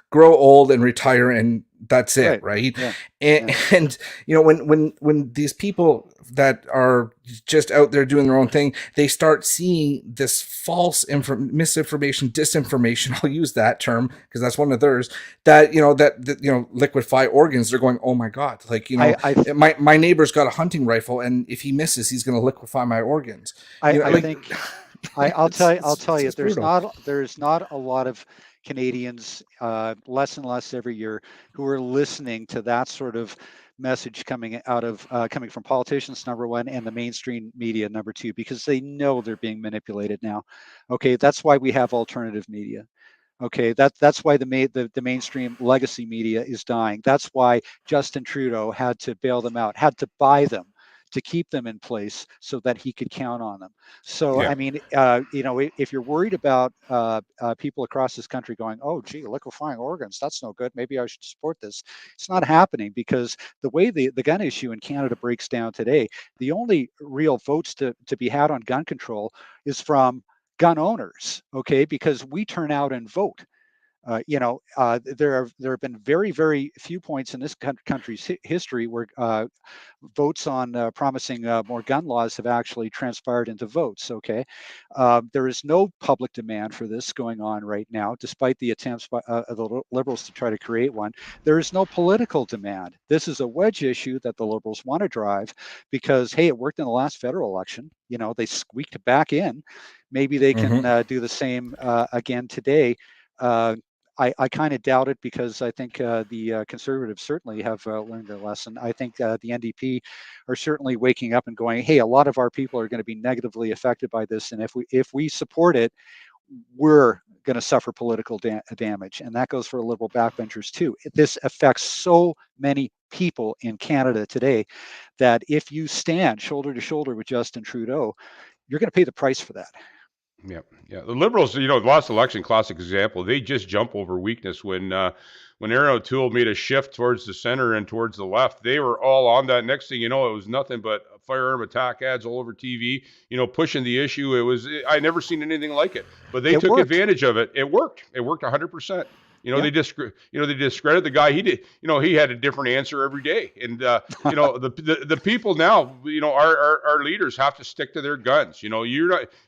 grow old and retire, and that's it, right? Yeah. And when these people that are just out there doing their own thing, they start seeing this false misinformation, disinformation, I'll use that term because that's one of theirs, that liquefy organs. They're going, oh my God, my neighbor's got a hunting rifle, and if he misses, he's going to liquefy my organs. I think I'll tell you, there's brutal. not a lot of Canadians, less and less every year, who are listening to that sort of message coming from politicians, number one, and the mainstream media, number two, because they know they're being manipulated now. Okay, that's why we have alternative media. Okay, that's why the mainstream legacy media is dying. That's why Justin Trudeau had to bail them out, had to buy them to keep them in place so that he could count on them. So, Yeah. I mean, if you're worried about people across this country going, oh, gee, liquefying organs, that's no good, maybe I should support this. It's not happening, because the way the gun issue in Canada breaks down today, the only real votes to be had on gun control is from gun owners, okay, because we turn out and vote. There have been very, very few points in this country's history where votes on promising more gun laws have actually transpired into votes. Okay, there is no public demand for this going on right now, despite the attempts by the Liberals to try to create one. There is no political demand. This is a wedge issue that the Liberals want to drive because, hey, it worked in the last federal election. They squeaked it back in. Maybe they can do the same again today. I kind of doubt it, because I think the Conservatives certainly have learned their lesson. I think the NDP are certainly waking up and going, hey, a lot of our people are going to be negatively affected by this, and if we support it, we're going to suffer political damage. And that goes for Liberal backbenchers too. This affects so many people in Canada today that if you stand shoulder to shoulder with Justin Trudeau, you're going to pay the price for that. Yeah. The Liberals, the last election, classic example. They just jump over weakness when Aaron O'Toole made a shift towards the center and towards the left. They were all on that. Next thing you know, it was nothing but firearm attack ads all over TV. Pushing the issue. I never seen anything like it. But they took advantage of it. It worked. It worked 100%. They discredit the guy. He did. He had a different answer every day. And the people now, our leaders have to stick to their guns.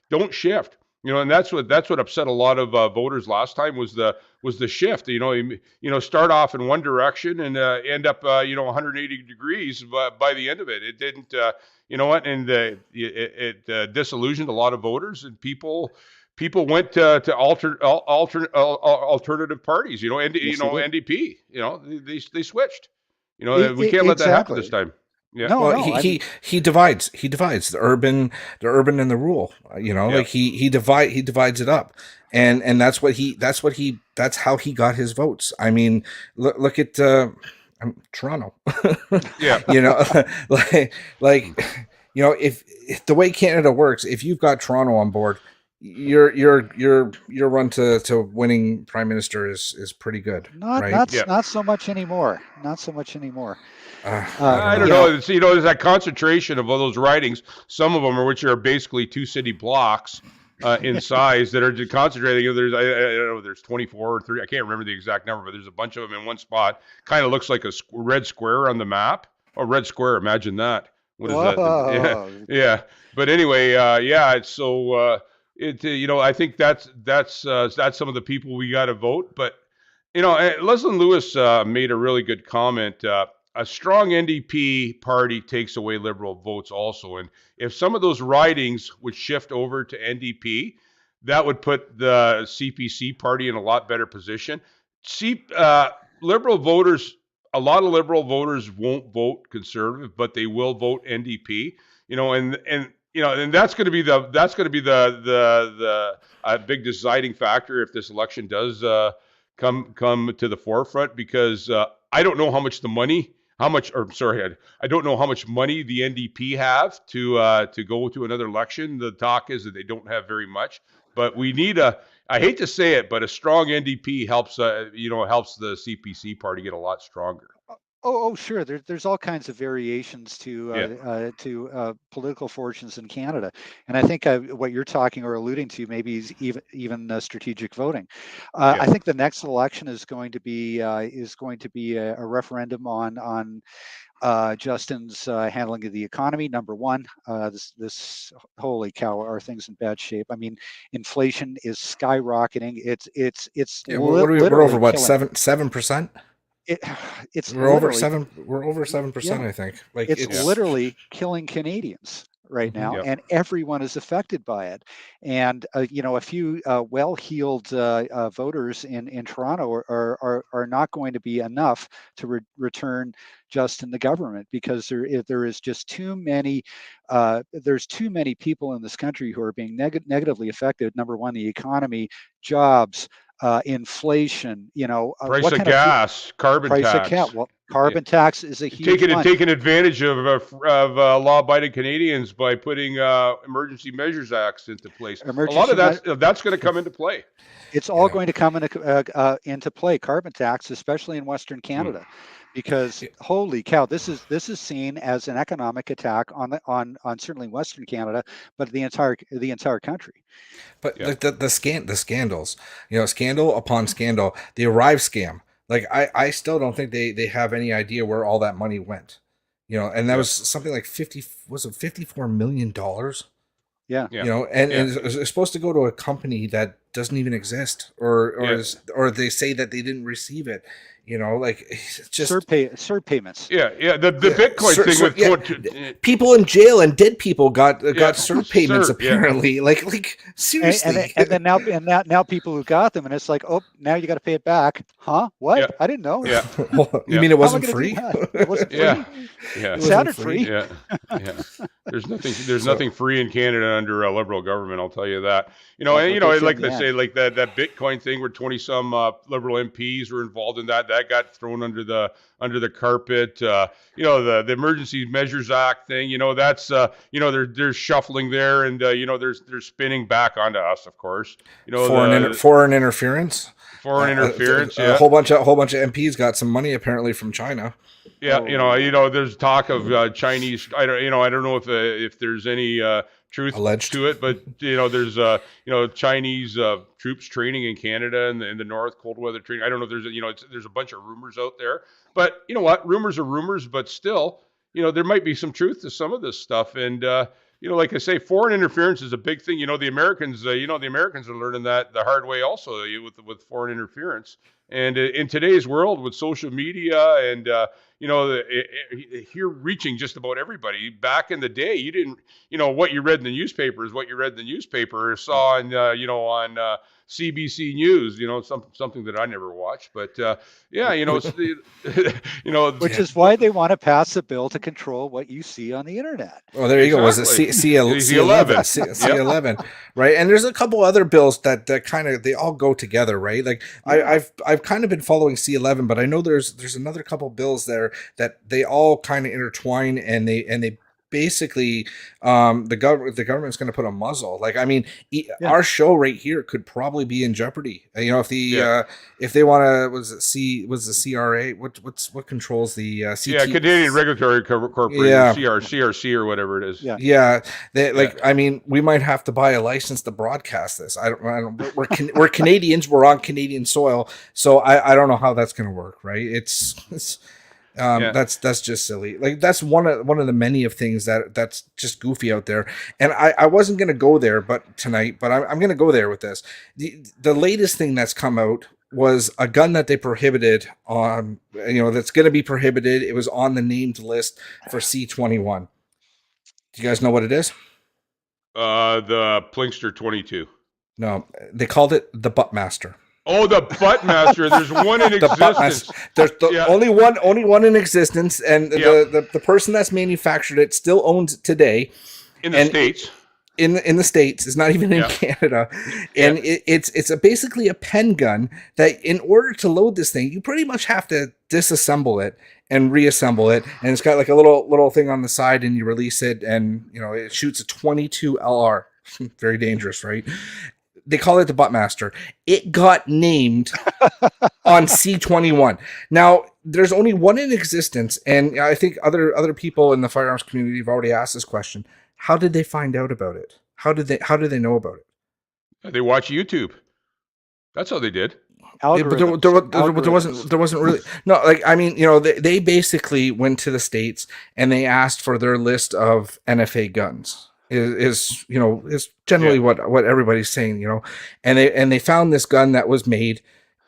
Don't shift. And that's what upset a lot of voters last time was the shift. Start off in one direction and end up 180 degrees by the end of it. It didn't. And it disillusioned a lot of voters, and people went to alternative parties. NDP. They switched. We can't let that happen this time. Yeah. No, he divides the urban and the rural. He divides it up, and that's how he got his votes. I mean, look at Toronto. Yeah. If the way Canada works, if you've got Toronto on board, your run to winning prime minister is pretty good. Not so much anymore. I don't know. There's that concentration of all those ridings. Some of them which are basically two city blocks in size that are concentrating. There's 24 or 3. I can't remember the exact number, but there's a bunch of them in one spot. Kind of looks like a red square on the map. Oh, red square. Imagine that. What is that? Yeah. But anyway, It's so. I think that's some of the people we got to vote. But Leslyn Lewis made a really good comment. A strong NDP party takes away Liberal votes also. And if some of those ridings would shift over to NDP, that would put the CPC party in a lot better position. Liberal voters, a lot of Liberal voters won't vote Conservative, but they will vote NDP. And that's going to be the big deciding factor if this election does come to the forefront, because I don't know how much money the NDP have to go to another election. The talk is that they don't have very much, but we need I hate to say it, but a strong NDP helps the CPC party get a lot stronger. Sure. There's all kinds of variations to political fortunes in Canada, and I think what you're talking or alluding to maybe is even strategic voting. I think the next election is going to be a referendum on Justin's handling of the economy. Number one, this holy cow, are things in bad shape? I mean, inflation is skyrocketing. It's We're literally over what, killing. 7%? It's We're over literally 7. We're over 7%. I think. Like it's literally killing Canadians right now, and everyone is affected by it. And a few well-heeled voters in Toronto are not going to be enough to return Justin the government, because there is just too many. There's too many people in this country who are being negatively affected. Number one, the economy, jobs. Inflation, price what of kind gas, carbon price of tax. cat? Well, carbon tax is a huge one. Taking advantage of law-abiding Canadians by putting emergency measures acts into place. A lot of that's going to come into play. It's all going to come into play. Carbon tax, especially in Western Canada, because holy cow, this is seen as an economic attack on certainly Western Canada, but the entire country. But like the scandals, scandal upon scandal, the Arrive scam. Like I still don't think they have any idea where all that money went. And that was something like $54 million? Yeah. And it's supposed to go to a company that doesn't even exist, or they say that they didn't receive it. It's just CERB payments. The Bitcoin thing with people in jail and dead people got CERB payments apparently. Like seriously. And then now people who got them, and it's like, oh, now you got to pay it back, huh? What? Yeah. I didn't know. Yeah. You mean it wasn't free? It wasn't free. Yeah. It sounded free. Yeah. There's nothing free in Canada under a Liberal government. I'll tell you that. Like they say, like that Bitcoin thing where 20 some Liberal MPs were involved in that got thrown under the carpet. The Emergency Measures Act thing. That's they're shuffling there, and they're spinning back onto us, of course. Foreign interference. Foreign interference. A whole bunch of MPs got some money apparently from China. Yeah, there's talk of Chinese. I don't know if there's any truth alleged to it, but there's Chinese troops training in Canada and in the north, cold weather training. I don't know if there's a bunch of rumors out there, but you know what? Rumors are rumors, but still, there might be some truth to some of this stuff. And like I say, foreign interference is a big thing. The Americans are learning that the hard way also with foreign interference. And in today's world with social media and here reaching just about everybody. Back in the day, you didn't, what you read in the newspaper is what you read in the newspaper or saw on, on CBC News, something that I never watched. But which is why they want to pass a bill to control what you see on the internet. Oh, there you go. Was it C11? C11, right? And there's a couple other bills that kind of they all go together, right? Like I've kind of been following C11, but I know there's another couple bills there that they all kind of intertwine, and they basically the government's going to put a muzzle. Like, I mean, our show right here could probably be in jeopardy. If they want to, was the CRA? What controls the CT? Canadian Regulatory Corporation, CRC or whatever it is. I mean, we might have to buy a license to broadcast this. I don't we're Canadians. We're on Canadian soil, so I don't know how that's going to work. Right? It's that's just silly. Like, that's one of the many of things that's just goofy out there. And I wasn't going to go there, but I'm going to go there with this. The latest thing that's come out was a gun that they prohibited on, that's going to be prohibited. It was on the named list for C21. Do you guys know what it is? The Plinkster 22. No, they called it the Buttmaster. Oh, the Buttmaster. There's one in existence. There's only one in existence, and the person that's manufactured it still owns it today. In the States. In the States. It's not even in Canada. And it's basically a pen gun that, in order to load this thing, you pretty much have to disassemble it and reassemble it. And it's got like a little thing on the side, and you release it, and it shoots a 22 LR. Very dangerous, right? They call it the Buttmaster. It got named on C21. Now, there's only one in existence, and I think other people in the firearms community have already asked this question. How did they find out about it? How did they know about it? They watch YouTube. That's how they did. Yeah, but there wasn't really no, like, I mean, they basically went to the States and they asked for their list of NFA guns. Is generally what everybody's saying, and they found this gun that was made,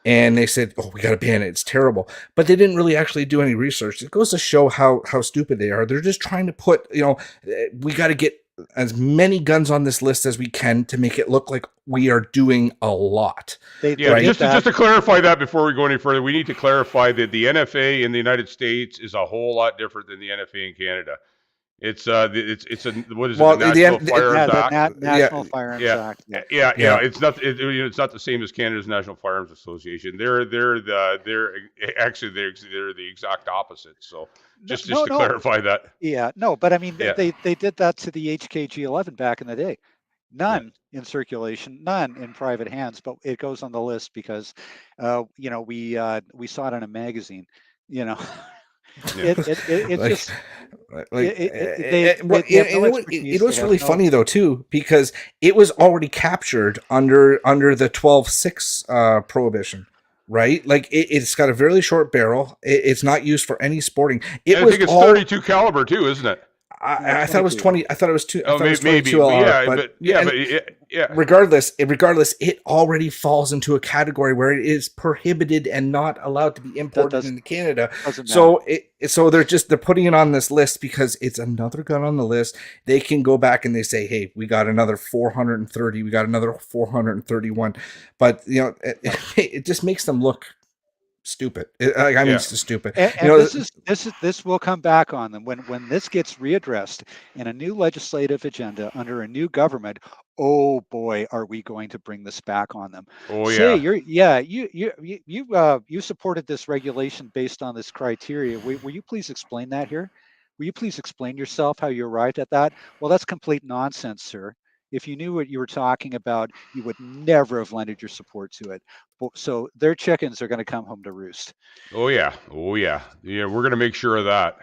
and they said, oh, we got to ban it, it's terrible. But they didn't really actually do any research. It goes to show how stupid they are. They're just trying to put, we got to get as many guns on this list as we can to make it look like we are doing a lot. Just to clarify that before we go any further, we need to clarify that the NFA in the United States is a whole lot different than the NFA in Canada. It's a what is it? The National Firearms Act. National Firearms Act. Yeah. It's not the same as Canada's National Firearms Association. They're actually the exact opposite. So just to clarify that. Yeah, no, but I mean they did that to the HKG11 back in the day. None in circulation, none in private hands, but it goes on the list because we saw it in a magazine. It's what's really funny though too, because it was already captured under the 12.6 prohibition, right? Like it's got a very short barrel. It's not used for any sporting. I think it's 32 caliber too, isn't it? I thought it was 20. I thought it was two. Oh, maybe. Regardless, it already falls into a category where it is prohibited and not allowed to be imported into Canada. So they're putting it on this list because it's another gun on the list. They can go back and they say, hey, we got another 430. We got another 431. But it just makes them look stupid. It's just stupid. And this will come back on them when this gets readdressed in a new legislative agenda under a new government. Oh boy, are we going to bring this back on them? Oh you supported this regulation based on this criteria. Will you please explain that here? Will you please explain yourself how you arrived at that? Well, that's complete nonsense, sir. If you knew what you were talking about, you would never have lended your support to it. So their chickens are going to come home to roost. Oh yeah. We're going to make sure of that.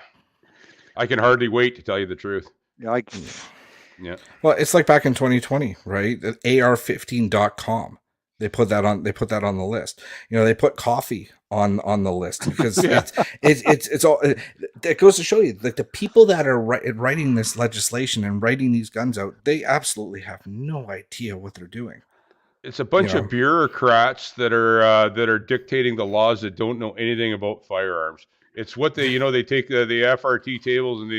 I can hardly wait to tell you the truth. Yeah. Well, it's like back in 2020, right? AR15.com. They put that on the list. They put coffee on the list because it's all. It goes to show you, like, the people that are writing this legislation and writing these guns out, they absolutely have no idea what they're doing. It's a bunch of bureaucrats that are dictating the laws that don't know anything about firearms. It's what they take the FRT tables and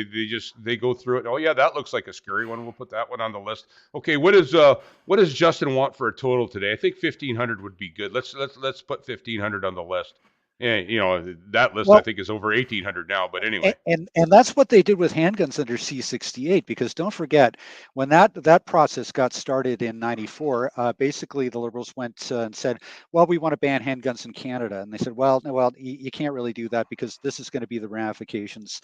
they go through it. Oh yeah, that looks like a scary one. We'll put that one on the list. Okay, what does Justin want for a total today? I think 1,500 would be good. Let's put 1,500 on the list. And that list, I think, is over 1,800 now. But anyway, and that's what they did with handguns under C-68. Because don't forget, when that process got started in '94, basically the Liberals went and said, "Well, we want to ban handguns in Canada." And they said, "Well, you can't really do that because this is going to be the ramifications.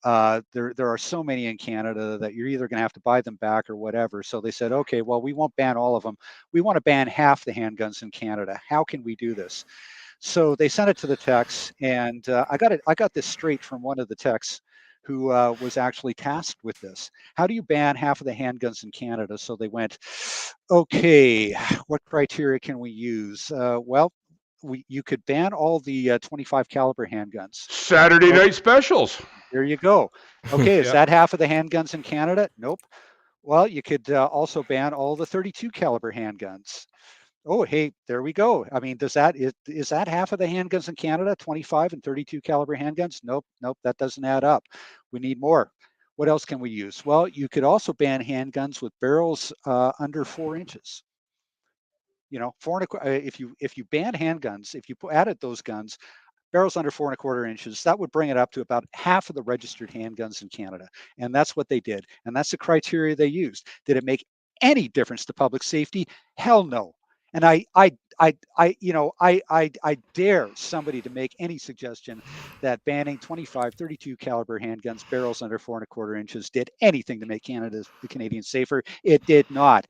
There are so many in Canada that you're either going to have to buy them back or whatever." So they said, "Okay, well, we won't ban all of them. We want to ban half the handguns in Canada. How can we do this?" So they sent it to the techs, and I got this straight from one of the techs who was actually tasked with this. How do you ban half of the handguns in Canada? So they went, okay, what criteria can we use? You could ban all the 25 caliber handguns. Saturday night specials. There you go. Okay, is that half of the handguns in Canada? Nope. Well, you could also ban all the 32 caliber handguns. Oh, hey, there we go. I mean, is that half of the handguns in Canada, 25 and 32 caliber handguns? Nope, that doesn't add up. We need more. What else can we use? Well, you could also ban handguns with barrels under 4 inches. 4.25. If you ban handguns, if you added those guns, barrels under 4.25 inches, that would bring it up to about half of the registered handguns in Canada. And that's what they did. And that's the criteria they used. Did it make any difference to public safety? Hell no. And I dare somebody to make any suggestion that banning 25, 32 caliber handguns, barrels under 4.25 inches, did anything to make the Canadians safer. It did not.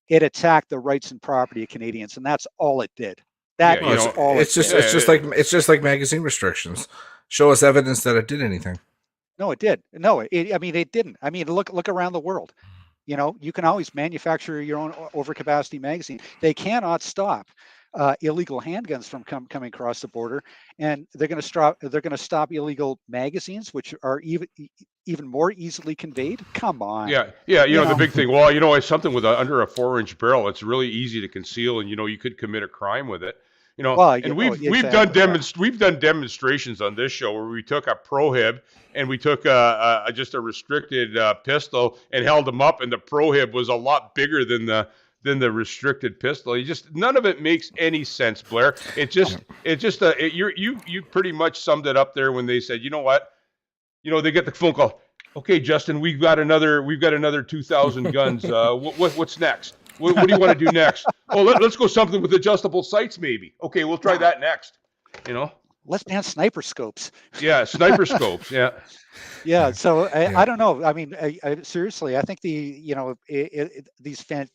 It attacked the rights and property of Canadians, and that's all it did. It's just like magazine restrictions. show us evidence that it did anything. No, it did. No, it didn't. I mean, look around the world. You can always manufacture your own overcapacity magazine. They cannot stop illegal handguns from coming across the border, and they're going to stop. They're going to stop illegal magazines, which are even more easily conveyed. Come on. Yeah. The big thing. Well, it's something with under a 4-inch barrel. It's really easy to conceal, and you could commit a crime with it. Well, and we've done demonstrations on this show where we took a prohib and we took just a restricted pistol and held them up, and the prohib was a lot bigger than the restricted pistol. None of it makes any sense, Blair. You pretty much summed it up there when they said, you know what, they get the phone call. Okay, Justin, we've got another 2,000 guns. What's next? What do you want to do next? Oh, let's go something with adjustable sights, maybe. Okay, we'll try that next. Let's ban sniper scopes. Yeah, sniper scopes. Yeah. Yeah. So I don't know. I mean, seriously, I think these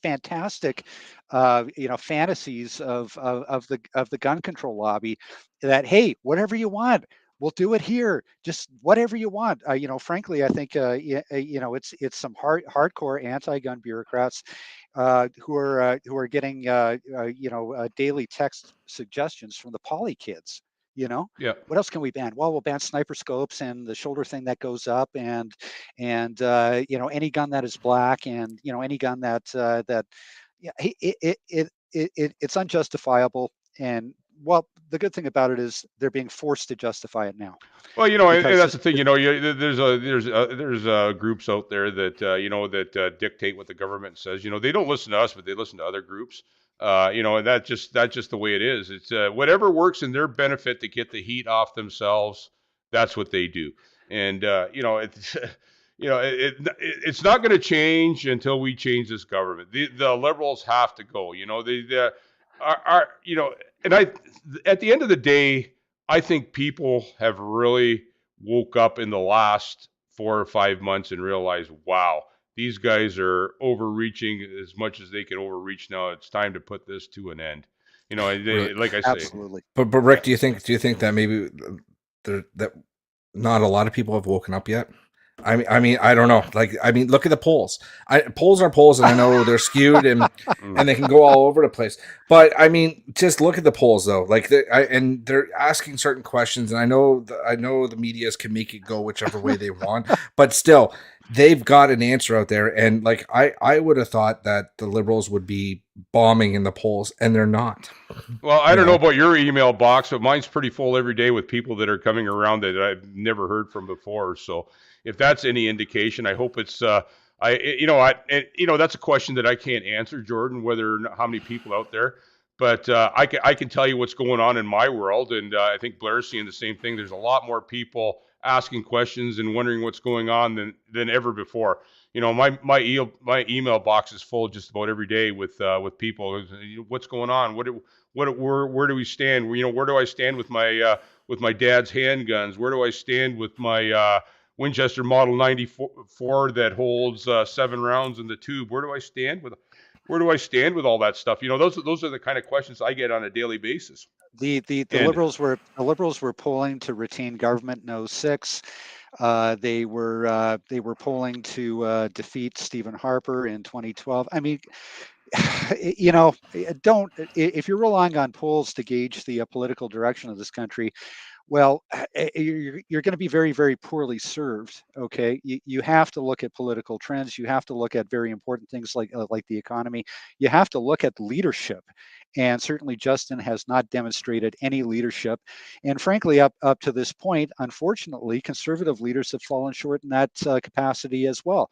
fantastic, fantasies of the gun control lobby, that hey, whatever you want, we'll do it here. Just whatever you want. Frankly, I think it's some hardcore anti-gun bureaucrats who are getting daily text suggestions from the poly kids. Yeah. What else can we ban? Well, we'll ban sniper scopes and the shoulder thing that goes up, and any gun that is black, and any gun that it's unjustifiable. And well, the good thing about it is they're being forced to justify it now. Well, and that's the thing. There's groups out there that that dictate what the government says. They don't listen to us, but they listen to other groups. And that's just the way it is. It's whatever works in their benefit to get the heat off themselves. That's what they do. And it's not going to change until we change this government. The liberals have to go. And at the end of the day, I think people have really woke up in the last 4 or 5 months and realized, wow, these guys are overreaching as much as they can overreach now. It's time to put this to an end. Like I say. Absolutely. But Rick, do you think that maybe that not a lot of people have woken up yet? I mean, I don't know. Look at the polls. Polls are polls, and I know they're skewed and they can go all over the place. But I mean, just look at the polls, though. And they're asking certain questions, and I know the medias can make it go whichever way they want, but still, they've got an answer out there. And I would have thought that the liberals would be bombing in the polls, and they're not. Well, I don't know about your email box, but mine's pretty full every day with people that are coming around that I've never heard from before. So if that's any indication, I hope it's that's a question that I can't answer, Jordan, how many people out there, but I can tell you what's going on in my world, and I think Blair's seeing the same thing. There's a lot more people asking questions and wondering what's going on than ever before. My email box is full just about every day with people. What's going on? Where do we stand? Where do I stand with my dad's handguns? Where do I stand with my Winchester Model 94 that holds 7 rounds in the tube? Where do I stand with all that stuff? Those are the kind of questions I get on a daily basis. The liberals were polling to retain government in 2006. They were polling to defeat Stephen Harper in 2012. I mean, if you're relying on polls to gauge the political direction of this country, well, you're going to be very, very poorly served. Okay, you have to look at political trends. You have to look at very important things like the economy. You have to look at leadership, and certainly Justin has not demonstrated any leadership. And frankly, up to this point, unfortunately, conservative leaders have fallen short in that capacity as well.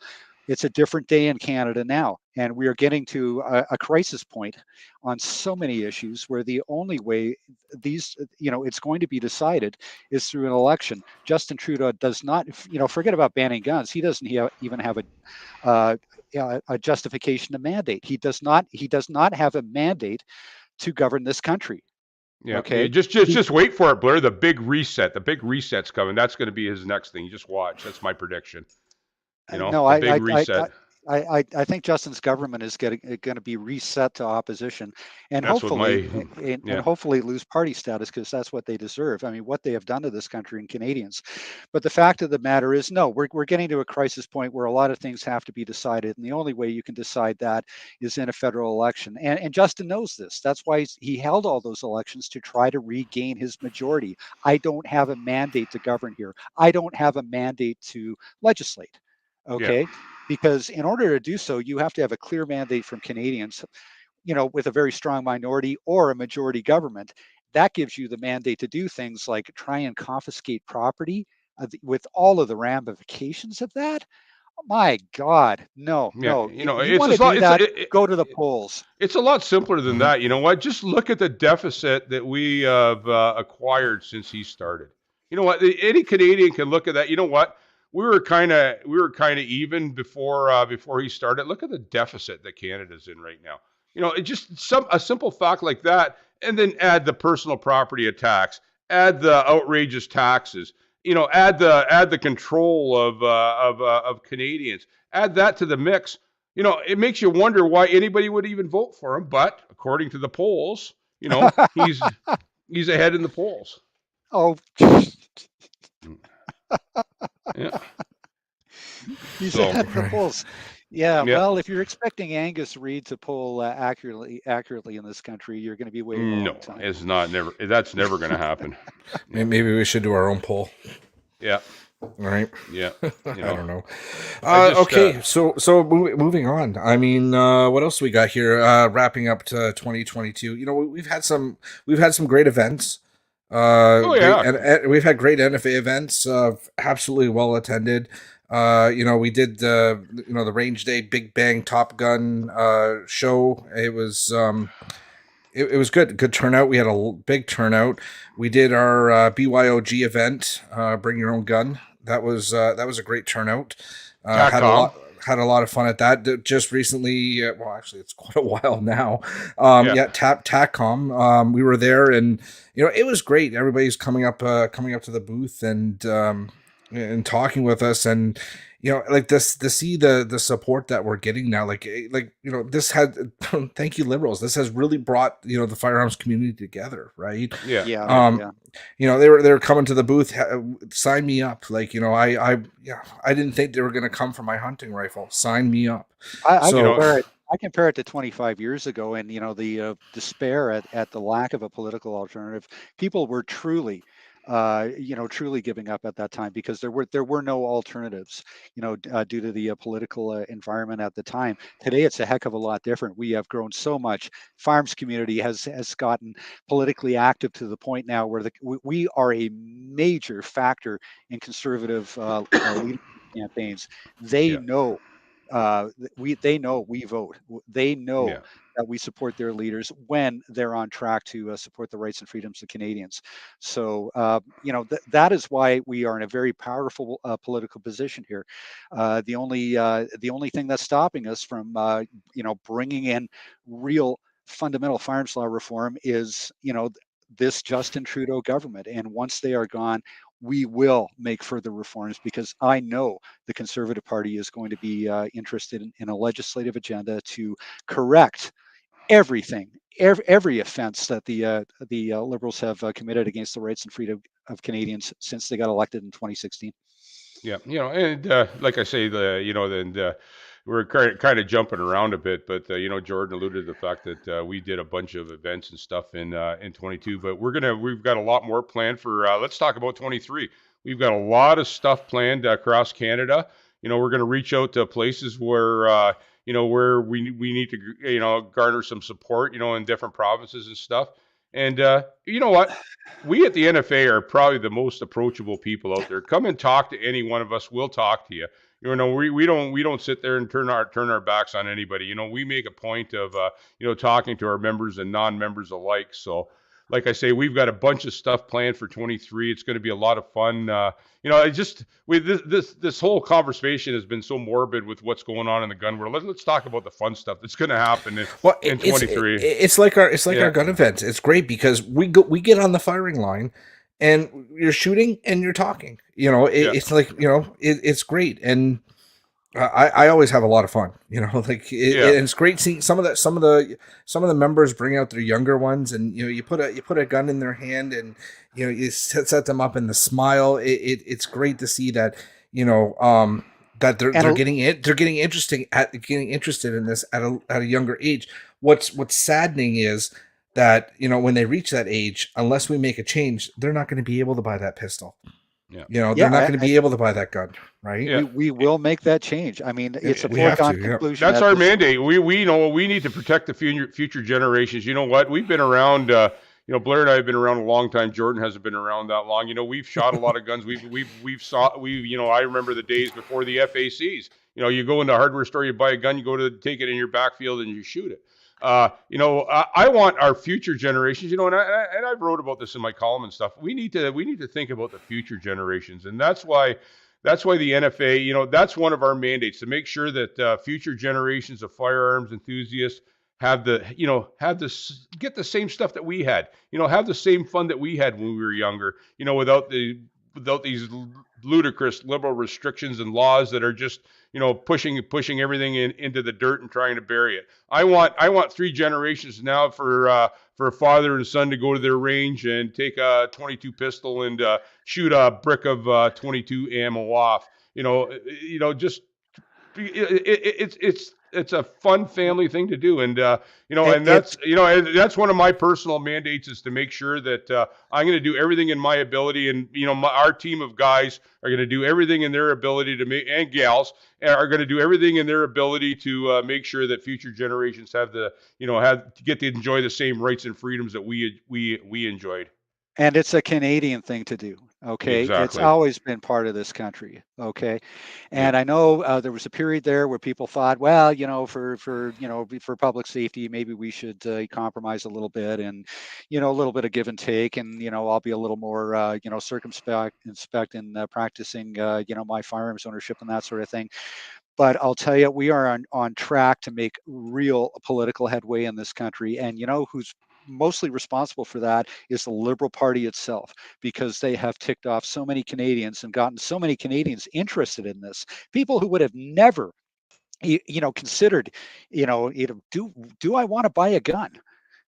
It's a different day in Canada now, and we are getting to a crisis point on so many issues where the only way it's going to be decided is through an election. Justin Trudeau does not, forget about banning guns. He doesn't even have a justification to mandate. He does not have a mandate to govern this country. Yeah. Okay. Just wait for it, Blair. The big reset. The big reset's coming. That's going to be his next thing. You just watch. That's my prediction. Big reset. I think Justin's government is going to be reset to opposition, and That's what my and yeah. hopefully lose party status, because that's what they deserve. I mean, what they have done to this country and Canadians. But the fact of the matter is, no, we're getting to a crisis point where a lot of things have to be decided, and the only way you can decide that is in a federal election. And Justin knows this. That's why he held all those elections, to try to regain his majority. I don't have a mandate to govern here. I don't have a mandate to legislate. Yeah. Okay, because in order to do so, you have to have a clear mandate from Canadians, with a very strong minority or a majority government. That gives you the mandate to do things like try and confiscate property, with all of the ramifications of that. My God, no, Yeah. no. You If know, you it's want to a lot. do that, go to the polls. It's a lot simpler than Mhm. that. You know what? Just look at the deficit that we have acquired since he started. You know what? Any Canadian can look at that. You know what? We were kind of even before he started. Look at the deficit that Canada's in right now. You know, it just a simple fact like that, and then add the personal property tax, add the outrageous taxes. You know, add the control of Canadians. Add that to the mix. You know, it makes you wonder why anybody would even vote for him. But according to the polls, he's ahead in the polls. Oh, Yeah. he's So ahead in the Right. polls. Yeah, yeah. well, if you're expecting Angus Reid to poll accurately in this country, you're going to be waiting a No, long time. it's not never. That's never going to happen. Yeah. Maybe we should do our own poll. Yeah. All right. Yeah. I You know, don't know. I just Okay, so moving on. I mean, what else we got here? Wrapping up to 2022. You know, we've had some great events. Oh yeah. And we've had great NFA events. Absolutely well attended. You know, we did the Range Day Big Bang Top Gun show. It was it was good turnout. We had a big turnout. We did our BYOG event, Bring Your Own Gun. That was a great turnout. TACCOM. Had a lot of fun at that. Just recently, well, actually, it's quite a while now. Yeah. TACCOM. We were there, and it was great. Everybody's coming up to the booth and talking with us, and like this to see the support that we're getting now. This had thank you, Liberals. This has really brought the firearms community together, right? Yeah. Yeah. They were coming to the booth, sign me up. I didn't think they were going to come for my hunting rifle. Sign me up. I So compare it to 25 years ago, and the despair at the lack of a political alternative. People were truly giving up at that time, because there were no alternatives, due to the political environment at the time. Today, it's a heck of a lot different. We have grown so much. Farms community has gotten politically active to the point now where we are a major factor in conservative leadership campaigns. They Yeah. know. They know we vote. They know Yeah. that we support their leaders when they're on track to support the rights and freedoms of Canadians. So that is why we are in a very powerful political position here. The only thing that's stopping us from bringing in real fundamental farms law reform is this Justin Trudeau government. And once they are gone, we will make further reforms, because I know the Conservative Party is going to be interested in a legislative agenda to correct everything, every offense that the Liberals have committed against the rights and freedom of Canadians since they got elected in 2016. Yeah, and like I say, we're kind of jumping around a bit, but Jordan alluded to the fact that we did a bunch of events and stuff in 22, but we've got a lot more planned for. Let's talk about 23. We've got a lot of stuff planned across Canada. We're gonna reach out to places where where we need to garner some support, in different provinces and stuff. And you know what? We at the NFA are probably the most approachable people out there. Come and talk to any one of us. We'll talk to you. We don't sit there and turn our backs on anybody. We make a point of talking to our members and non-members alike. So, like I say, we've got a bunch of stuff planned for 23. It's going to be a lot of fun. This whole conversation has been so morbid with what's going on in the gun world. Let's talk about the fun stuff that's going to happen in 23. It's like our gun events. It's great because we get on the firing line, and you're shooting and you're talking. It's like it's great, and I always have a lot of fun, like Yeah. and it's great seeing some of the members bring out their younger ones, and you put a gun in their hand, and you set them up in the smile. It's great to see that that they're getting it, they're getting interested in this at a younger age. What's saddening is that when they reach that age, unless we make a change, they're not going to be able to buy that pistol. Yeah. They're not going to be able to buy that gun, right? Yeah. We will make that change. I mean, it's a We have foregone to, yeah. conclusion. That's at our this mandate. We know we need to protect the future generations. You know what? We've been around. Blair and I have been around a long time. Jordan hasn't been around that long. We've shot a lot of guns. I remember the days before the FACs. You go into a hardware store, you buy a gun, you go to take it in your backfield, and you shoot it. I want our future generations. And I wrote about this in my column and stuff. We need to think about the future generations, and that's why the NFA. That's one of our mandates, to make sure that future generations of firearms enthusiasts have get the same stuff that we had. Have the same fun that we had when we were younger. Without these ludicrous liberal restrictions and laws that are just pushing everything into the dirt and trying to bury it. I want 3 generations now for a father and son to go to their range and take a 22 pistol and shoot a brick of 22 ammo off. Just it's a fun family thing to do, and and that's one of my personal mandates, is to make sure that I'm going to do everything in my ability, and our team of guys are going to do everything in their ability to make, and gals are going to do everything in their ability to make sure that future generations have get to enjoy the same rights and freedoms that we enjoyed. And it's a Canadian thing to do. Okay, it's Exactly. always been part of this country. Okay, Yeah. and I know there was a period there where people thought, well, for public safety, maybe we should compromise a little bit, and a little bit of give and take, and I'll be a little more circumspect in practicing my firearms ownership and that sort of thing. But I'll tell you, we are on track to make real political headway in this country. And who's mostly responsible for that is the Liberal Party itself, because they have ticked off so many Canadians and gotten so many Canadians interested in this. People who would have never, considered, do I want to buy a gun?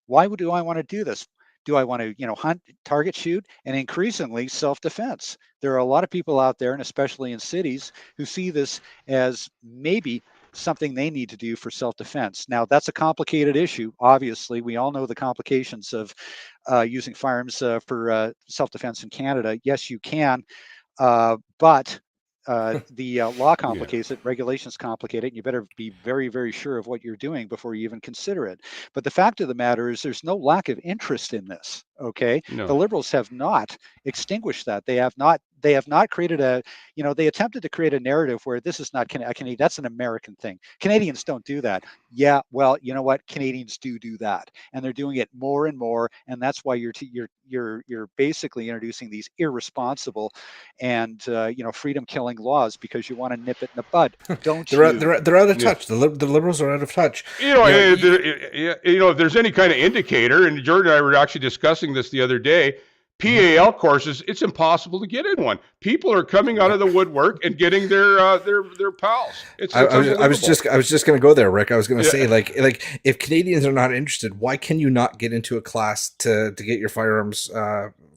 Why do I want to do this? Do I want to, hunt, target shoot, and increasingly self-defense? There are a lot of people out there, and especially in cities, who see this as maybe something they need to do for self-defense. Now, that's a complicated issue. Obviously, we all know the complications of using firearms for self-defense in Canada. Yes, you can, but the law complicates it, regulations complicate it, and you better be very, very sure of what you're doing before you even consider it. But the fact of the matter is, there's no lack of interest in this. Okay, the No. Liberals have not extinguished that. They have not. They have not created a. They attempted to create a narrative where this is not Canadian. That's an American thing. Canadians don't do that. Yeah, well, you know what? Canadians do that, and they're doing it more and more. And that's why you're basically introducing these irresponsible and freedom killing laws, because you want to nip it in the bud, don't they're you? they're out of Yeah. touch. The Liberals are out of touch. If there's any kind of indicator, and Jordan and I were actually discussing this the other day, PAL courses, it's impossible to get in one. People are coming out of the woodwork and getting their pals. I was just going to go there, Rick. I was going to say, like if Canadians are not interested, why can you not get into a class to get your firearms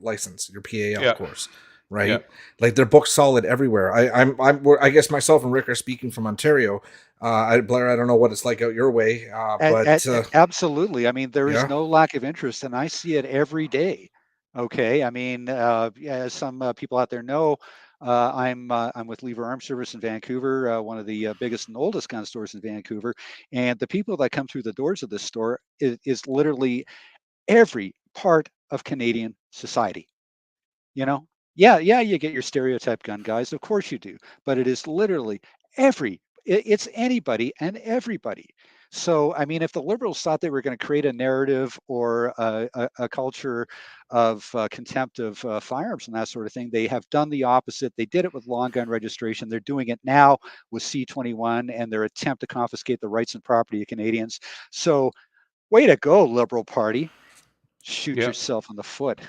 license, your PAL course? Right, like they're booked solid everywhere. I guess myself and Rick are speaking from Ontario. Blair, I don't know what it's like out your way, but Absolutely. I mean, there is no lack of interest, and I see it every day. Okay, I mean, as some people out there know, I'm with Lever Arms Service in Vancouver, one of the biggest and oldest gun stores in Vancouver, and the people that come through the doors of this store is literally every part of Canadian society. Yeah, you get your stereotype gun guys, of course you do, but it is literally it's anybody and everybody. So, I mean, if the Liberals thought they were going to create a narrative or a culture of contempt of firearms and that sort of thing, they have done the opposite. They did it with long gun registration. They're doing it now with C21 and their attempt to confiscate the rights and property of Canadians. So, way to go, Liberal Party. Shoot yourself in the foot.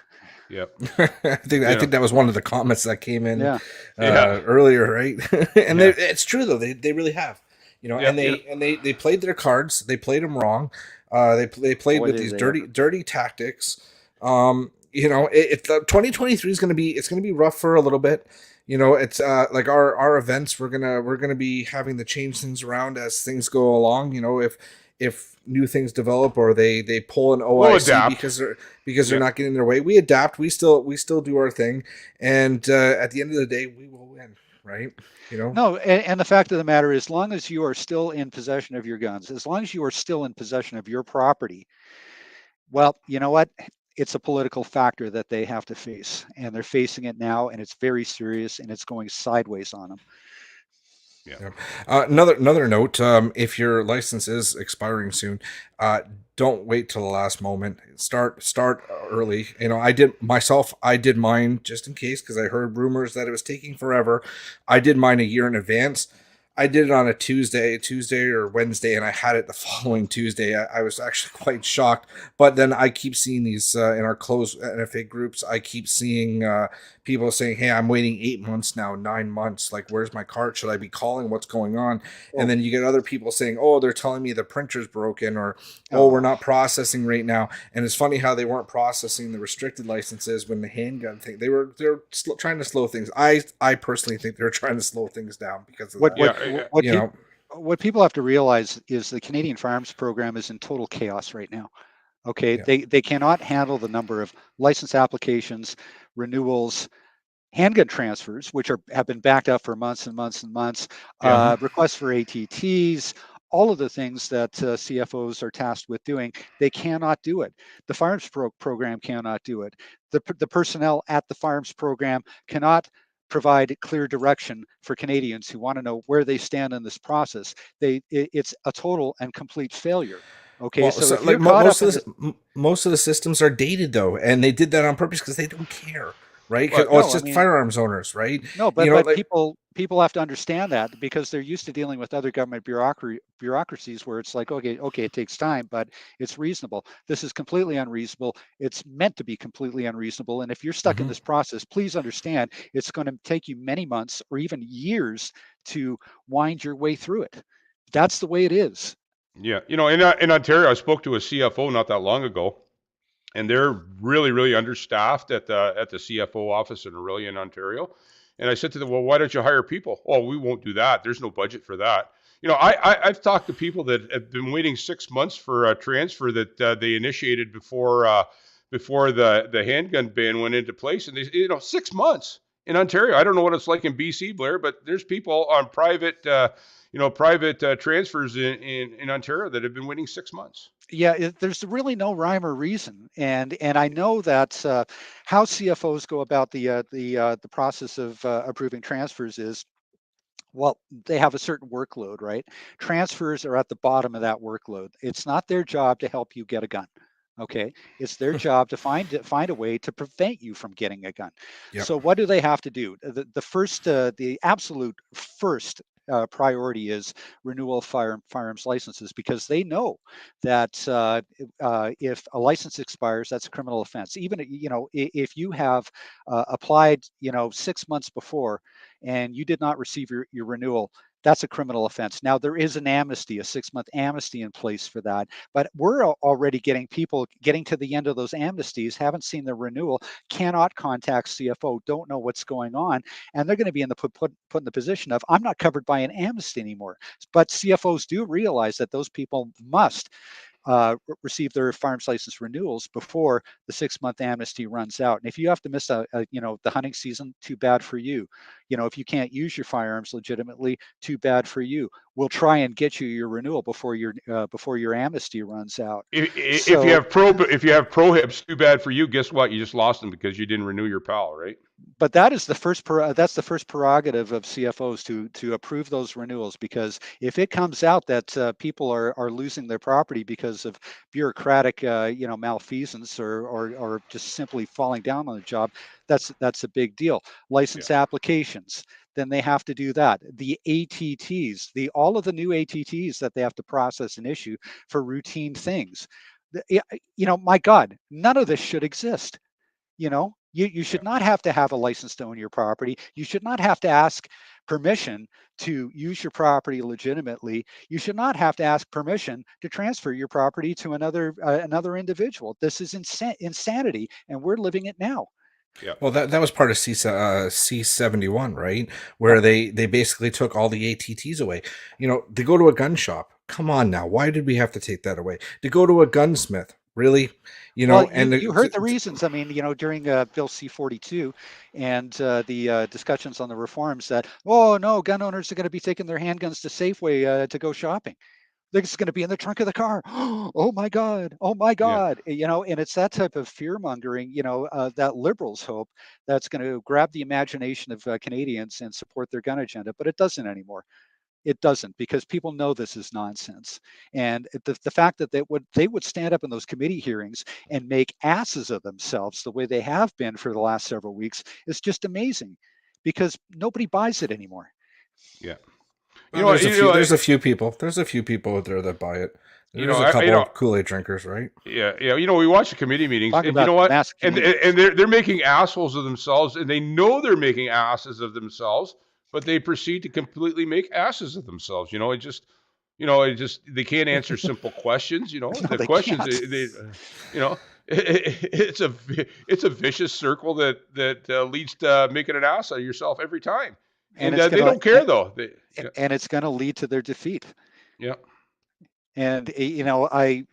Yep. I think that was one of the comments that came in Yeah. earlier, right? And Yeah. it's true though. They really have, Yeah. and they played their cards. They played them wrong. They played Boy, with did these they ever. dirty tactics. 2023 is it's gonna be rough for a little bit. It's like our events. We're gonna be having to change things around as things go along. If new things develop or they pull an We'll OIC adapt. because they're Yeah. not getting their way, we adapt. We still do our thing, and at the end of the day, we will win, right? No, and the fact of the matter is, as long as you are still in possession of your guns, as long as you are still in possession of your property, well, you know what? It's a political factor that they have to face, and they're facing it now, and it's very serious, and it's going sideways on them. Yeah. Yeah. Another note: if your license is expiring soon, don't wait till the last moment. Start early. I did mine just in case because I heard rumors that it was taking forever. I did mine a year in advance. I did it on a Tuesday or Wednesday, and I had it the following Tuesday. I was actually quite shocked. But then I keep seeing these in our closed NFA groups. I keep seeing people saying, "Hey, I'm waiting 8 months now, 9 months. Like, where's my card? Should I be calling? What's going on?" And then you get other people saying, "Oh, they're telling me the printer's broken," or "Oh, we're Oh, not processing right now." And it's funny how they weren't processing the restricted licenses when the handgun thing. They're trying to slow things. I personally think they're trying to slow things down because of what that. what Yeah. what You people know, what people have to realize is the Canadian Firearms Program is in total chaos right now. Okay, yeah, they cannot handle the number of license applications, renewals, handgun transfers, which have been backed up for months and months and months, yeah. requests for ATTs, all of the things that CFOs are tasked with doing, they cannot do it. The firearms program cannot do it. The personnel at the firearms program cannot provide clear direction for Canadians who want to know where they stand in this process. It's a total and complete failure. Okay, Well, so so if like you're caught up in this, most of the systems are dated though, and they did that on purpose because they don't care, right? 'Cause, But it's no, I just mean, firearms owners, right? no, but people have to understand that because they're used to dealing with other government bureaucracies where it's like, okay, it takes time, but it's reasonable. This is completely unreasonable. It's meant to be completely unreasonable. And if you're stuck in Mhm. this process, please understand it's going to take you many months or even years to wind your way through it. That's the way it is. yeah, in Ontario, I spoke to a CFO not that long ago, and they're really, really understaffed at the CFO office in Aurelian, Ontario. And I said to them, "Well, why don't you hire people?" "Oh, we won't do that. There's no budget for that." I've talked to people that have been waiting 6 months for a transfer that they initiated before the handgun ban went into place, and 6 months in Ontario. I don't know what it's like in BC, Blair, but there's people on private transfers in Ontario that have been waiting 6 months. Yeah, there's really no rhyme or reason, and I know that how CFOs go about the process of approving transfers is, well, they have a certain workload, right? Transfers are at the bottom of that workload. It's not their job to help you get a gun. Okay, it's their job to find a way to prevent you from getting a gun. Yep. So what do they have to do? The absolute first priority is renewal of firearms licenses because they know that if a license expires, that's a criminal offense. Even if you have applied 6 months before and you did not receive your renewal, that's a criminal offense. Now, there is an amnesty, a 6 month amnesty in place for that. But we're already getting people getting to the end of those amnesties, haven't seen their renewal, cannot contact CFO, don't know what's going on. And they're going to be in the put in the position of, I'm not covered by an amnesty anymore. But CFOs do realize that those people must receive their firearms license renewals before the 6 month amnesty runs out. And if you have to miss the hunting season, too bad for you. If you can't use your firearms legitimately, too bad for you. We'll try and get you your renewal before your amnesty runs out. If you So have prohibs, too bad for you. Guess what? You just lost them because you didn't renew your PAL, right? but that's the first prerogative of CFOs to approve those renewals, because if it comes out that people are losing their property because of bureaucratic malfeasance or just simply falling down on the job, that's a big deal. Yeah. License applications, then they have to do that. The ATTs, all of the new ATTs that they have to process and issue for routine things. My God, none of this should exist. You should not have to have a license to own your property. You should not have to ask permission to use your property legitimately. You should not have to ask permission to transfer your property to another individual. This is insanity, and we're living it now. Yeah. Well, that was part of C71, right? Where they basically took all the ATTs away. To go to a gun shop. Come on now. Why did we have to take that away? To go to a gunsmith. Really? Well, And you heard the reasons. I mean, during Bill C-42 and the discussions on the reforms that, oh no, gun owners are going to be taking their handguns to Safeway to go shopping. They're just going to be in the trunk of the car. Oh my God! Oh my God! And it's that type of fear mongering, that liberals hope that's going to grab the imagination of Canadians and support their gun agenda, but it doesn't anymore. It doesn't, because people know this is nonsense. And the fact that they would stand up in those committee hearings and make asses of themselves the way they have been for the last several weeks is just amazing, because nobody buys it anymore. Yeah. There's a few people. There's a few people out there that buy it. There's a couple of Kool-Aid drinkers, right? Yeah. We watch the committee meetings, Talk and about you know what? mass And they're making assholes of themselves, and they know they're making asses of themselves, but they proceed to completely make asses of themselves. They can't answer simple questions. No, The they questions, can't. it's a vicious circle that leads to making an ass of yourself every time. And they don't care though. And it's going to lead to their defeat. Yeah. And I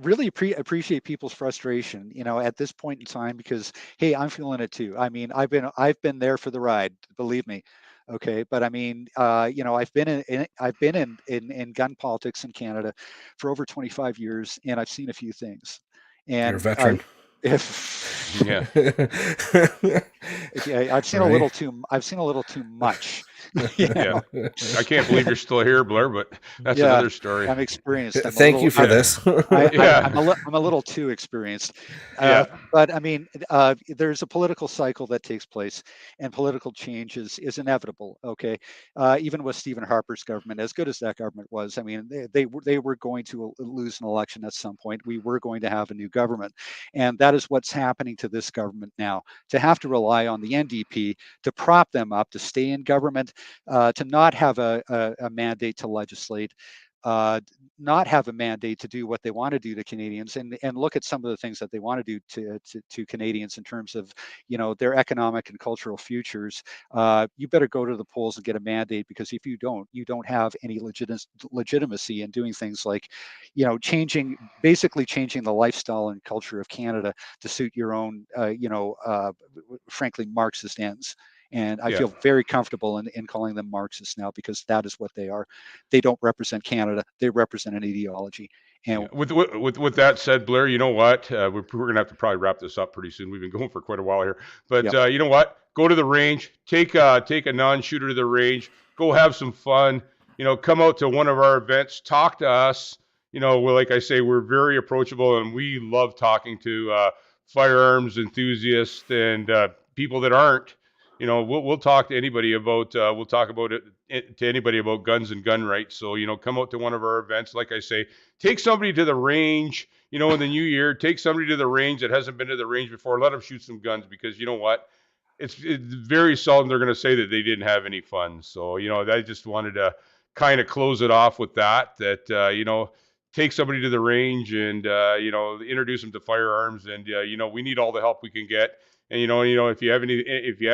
really appreciate people's frustration, at this point in time, because hey, I'm feeling it too. I mean, I've been there for the ride, believe me. Okay, but I mean, I've been in gun politics in Canada for over 25 years, and I've seen a few things. And you're a veteran. Yeah. I've seen a little too much. Yeah. I can't believe you're still here, Blair, but that's another story. I'm experienced. Thank you for this. I'm a little too experienced. But I mean, there's a political cycle that takes place, and political change is inevitable. Okay, even with Stephen Harper's government, as good as that government was, I mean, they were going to lose an election at some point. We were going to have a new government, and that is what's happening to this government now. To have to rely on the NDP to prop them up, to stay in government, to not have a mandate to legislate, not have a mandate to do what they want to do to Canadians, and look at some of the things that they want to do to Canadians in terms of their economic and cultural futures. You better go to the polls and get a mandate, because if you don't have any legitimacy in doing things like basically changing the lifestyle and culture of Canada to suit your own frankly Marxist ends. And I feel very comfortable in calling them Marxists now, because that is what they are. They don't represent Canada. They represent an ideology. And with that said, Blair, you know what? We're going to have to probably wrap this up pretty soon. We've been going for quite a while here. But you know what? Go to the range. Take a non-shooter to the range. Go have some fun. Come out to one of our events. Talk to us. Like I say, we're very approachable, and we love talking to firearms enthusiasts and people that aren't. We'll talk to anybody about we'll talk about it to anybody about guns and gun rights. So come out to one of our events. Like I say, take somebody to the range. In the new year, take somebody to the range that hasn't been to the range before. Let them shoot some guns, because you know what? It's very seldom they're going to say that they didn't have any fun. So I just wanted to kind of close it off with that. Take somebody to the range and introduce them to firearms, and we need all the help we can get. And if you have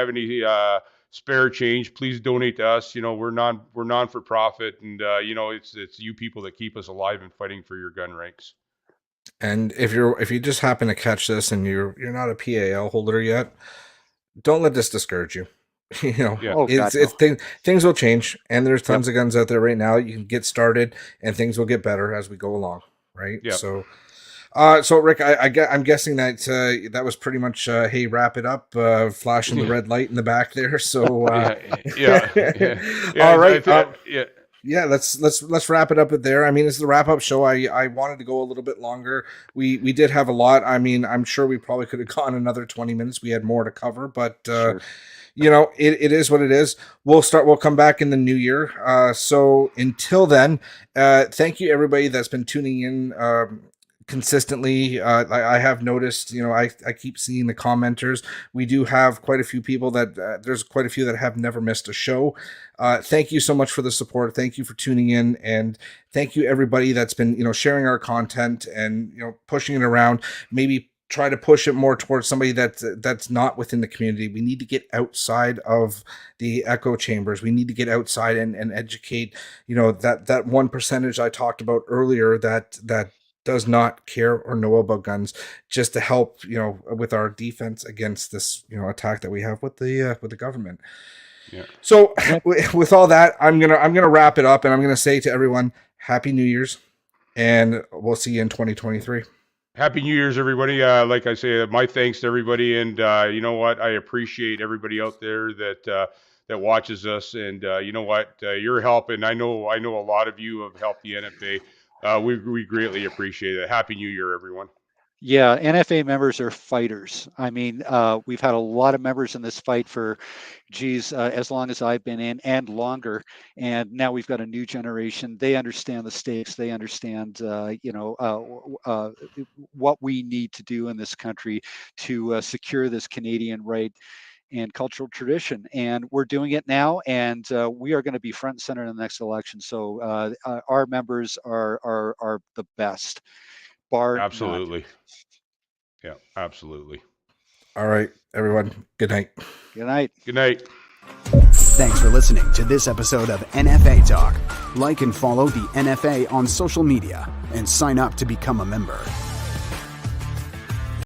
any spare change, please donate to us. We're non for profit, and it's you people that keep us alive and fighting for your gun rights. And if you just happen to catch this and you're not a PAL holder yet, don't let this discourage you. Things will change, and there's tons of guns out there right now. You can get started, and things will get better as we go along, right? Yeah. So Rick, I'm guessing that that was pretty much hey, wrap it up, flashing the red light in the back there. So yeah. All right. Let's wrap it up there. I mean, this is the wrap up show. I wanted to go a little bit longer. We did have a lot. I mean, I'm sure we probably could have gone another 20 minutes. We had more to cover, but sure. It is what it is. We'll come back in the new year. So until then, thank you everybody that's been tuning in consistently. I have noticed, I keep seeing the commenters. We do have quite a few people that there's quite a few that have never missed a show. Thank you so much for the support. Thank you for tuning in, and thank you everybody that's been, sharing our content and, pushing it around. Maybe try to push it more towards somebody that's not within the community. We need to get outside of the echo chambers. We need to get outside and educate, that one percentage I talked about earlier that does not care or know about guns, just to help, with our defense against this, attack that we have with the government. Yeah. So with all that, I'm gonna wrap it up, and I'm gonna say to everyone, Happy New Year's, and we'll see you in 2023. Happy New Year's, everybody. Like I say, my thanks to everybody. And you know what? I appreciate everybody out there that watches us. And you know what? Your help, and I know a lot of you have helped the NFA. We greatly appreciate it. Happy New Year, everyone. Yeah, NFA members are fighters. I mean, we've had a lot of members in this fight for, as long as I've been in and longer. And now we've got a new generation. They understand the stakes. They understand, what we need to do in this country to secure this Canadian right and cultural tradition. And we're doing it now, and we are going to be front and center in the next election. So our members are the best. Bar Absolutely. none. Yeah, absolutely. All right, everyone. Good night. Good night. Good night. Thanks for listening to this episode of NFA Talk. Like and follow the NFA on social media and sign up to become a member.